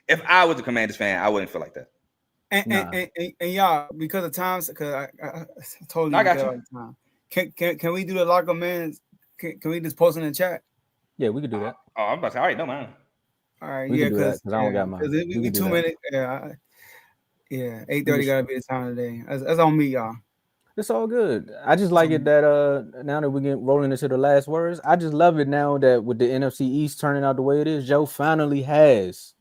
if I was a Commanders fan, I wouldn't feel like that. And y'all, because of times, because I told you, I got you. Can we do the locker man? Can we just post in the chat? Yeah, we could do that. Oh, I'm about to say, all right, no mind. All right, We yeah, can do that because I don't got mine. Because We can do 2 that. minutes. Yeah, 8:30 gotta be the time of the day. That's on me, y'all. It's all good. I just like it that now that we get rolling into the last words, I just love it now that with the NFC East turning out the way it is, Joe finally has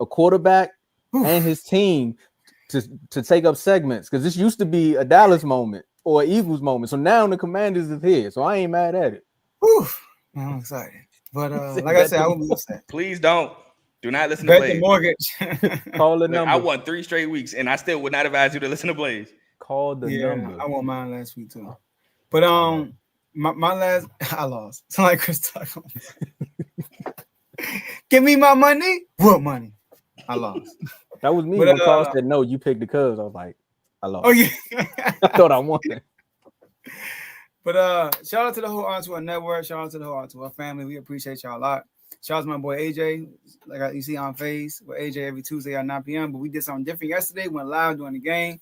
a quarterback and his team to take up segments, because this used to be a Dallas moment or an Eagles moment. So now the Commanders is here. So I ain't mad at it. I'm excited. But like I said, I won't be upset. Please don't. Do not listen Bet to Blaze. the mortgage. Call the number. I won 3 straight weeks, and I still would not advise you to listen to Blaze. Call the number. I won mine last week too. But my last I lost. It's like Chris Tucker. Give me my money. What money? I lost. That was me. But, When Carl said no, you picked the Cubs. I was like, I lost. Oh yeah. I thought I won. But shout out to the whole R2 network. Shout out to the whole R2 family. We appreciate y'all a lot. Shout out to my boy AJ, like you see on Face with AJ every Tuesday at 9 p.m. But we did something different yesterday. Went live during the game.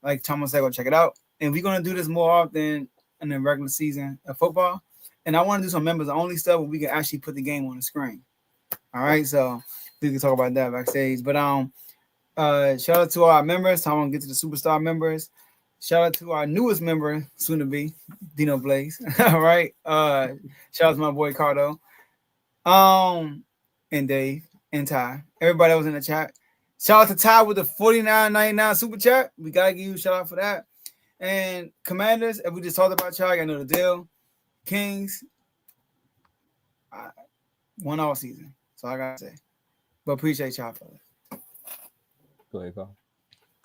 Like Tomo said, go check it out. And we're gonna do this more often in the regular season of football. And I want to do some members only stuff where we can actually put the game on the screen. All right, so we can talk about that backstage. But shout out to our members. I want to get to the superstar members. Shout out to our newest member, soon to be, Dino Blaze. All right. Shout out to my boy Cardo. And Dave and Ty. Everybody that was in the chat. Shout out to Ty with the $49.99 super chat. We gotta give you a shout out for that. And Commanders, if we just talked about y'all, I know the deal. Kings, won all season. So I gotta say. But appreciate y'all for it. Go ahead, Carl.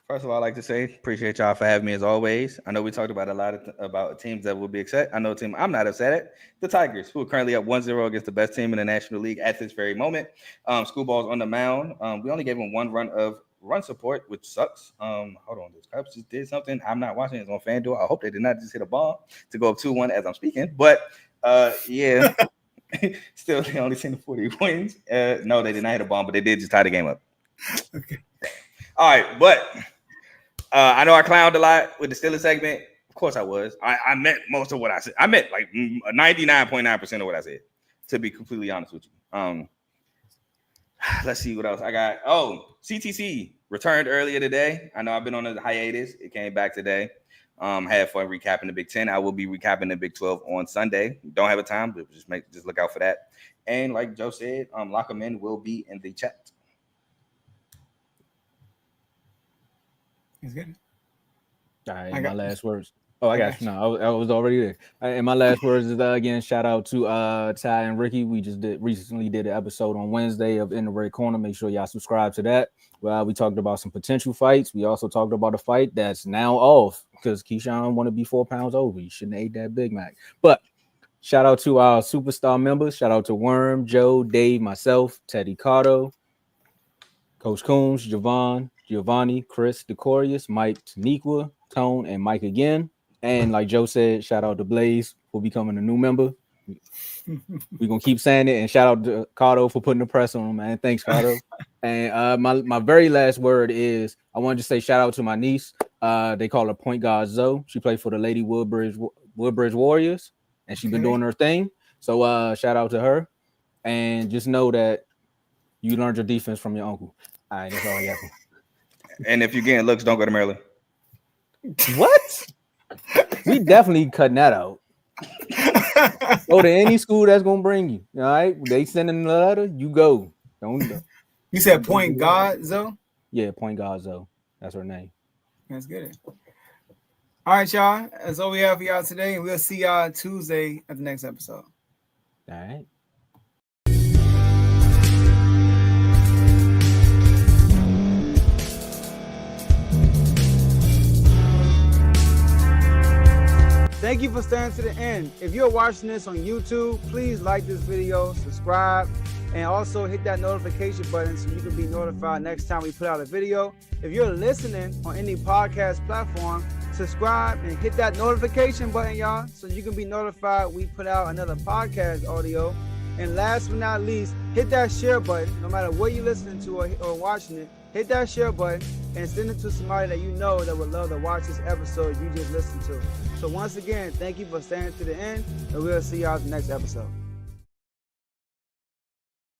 First of all, I'd like to say appreciate y'all for having me as always. I know we talked about a lot about teams that will be upset. I know a team I'm not upset at, the Tigers, who are currently up 1-0 against the best team in the National League at this very moment. Schoolball's on the mound. We only gave him 1 run of run support, which sucks. Hold on, this Cubs just did something. I'm not watching it on FanDuel. I hope they did not just hit a ball to go up 2-1 as I'm speaking. But yeah, still they only seen the 40 wins. No, they did not hit a bomb, but they did just tie the game up. Okay. All right, but I know I clowned a lot with the Steelers segment. Of course I was. I meant most of what I said. I meant like 99.9% of what I said, to be completely honest with you. Let's see what else I got. Oh, CTC returned earlier today. I know I've been on a hiatus. It came back today. Had fun recapping the Big 10. I will be recapping the Big 12 on Sunday. Don't have a time, but just look out for that. And like Joe said, Lock 'em In will be in the chat. It's good. All right, my last words. Oh, I got you. No, I was already there. And my last words is again, shout out to Ty and Ricky. We just recently did an episode on Wednesday of In the Red Corner. Make sure y'all subscribe to that. Well, we talked about some potential fights. We also talked about a fight that's now off because Keyshawn want to be 4 pounds over. You shouldn't have ate that Big Mac. But shout out to our superstar members. Shout out to Worm, Joe, Dave, myself, Teddy Cardo, Coach Coombs, Giovanni, Chris, Decorius, Mike, Taniqua, Tone, and Mike again. And like Joe said, shout out to Blaze for becoming a new member. We're going to keep saying it. And shout out to Cardo for putting the press on him, man. Thanks, Cardo. And my very last word is I wanted to say shout out to my niece. They call her Point Guard Zoe. She played for the Lady Woodbridge Warriors, and she's been doing her thing. So shout out to her. And just know that you learned your defense from your uncle. All right, that's all I got. And if you're getting looks, don't go to Maryland. What? We definitely cutting that out. Go to any school that's gonna bring you. All right, they sending a letter, you go. Don't. You said Point God, Zoe? Yeah, Point God Zoe. That's her name. Let's get it. All right, y'all. That's all we have for y'all today. We'll see y'all Tuesday at the next episode. All right. Thank you for staying to the end. If you're watching this on YouTube, please like this video, subscribe, and also hit that notification button so you can be notified next time we put out a video. If you're listening on any podcast platform, subscribe and hit that notification button, y'all, so you can be notified we put out another podcast audio. And last but not least, hit that share button. No matter what you're listening to or watching it, hit that share button and send it to somebody that you know that would love to watch this episode you just listened to. So once again, thank you for staying to the end, and we'll see y'all in the next episode.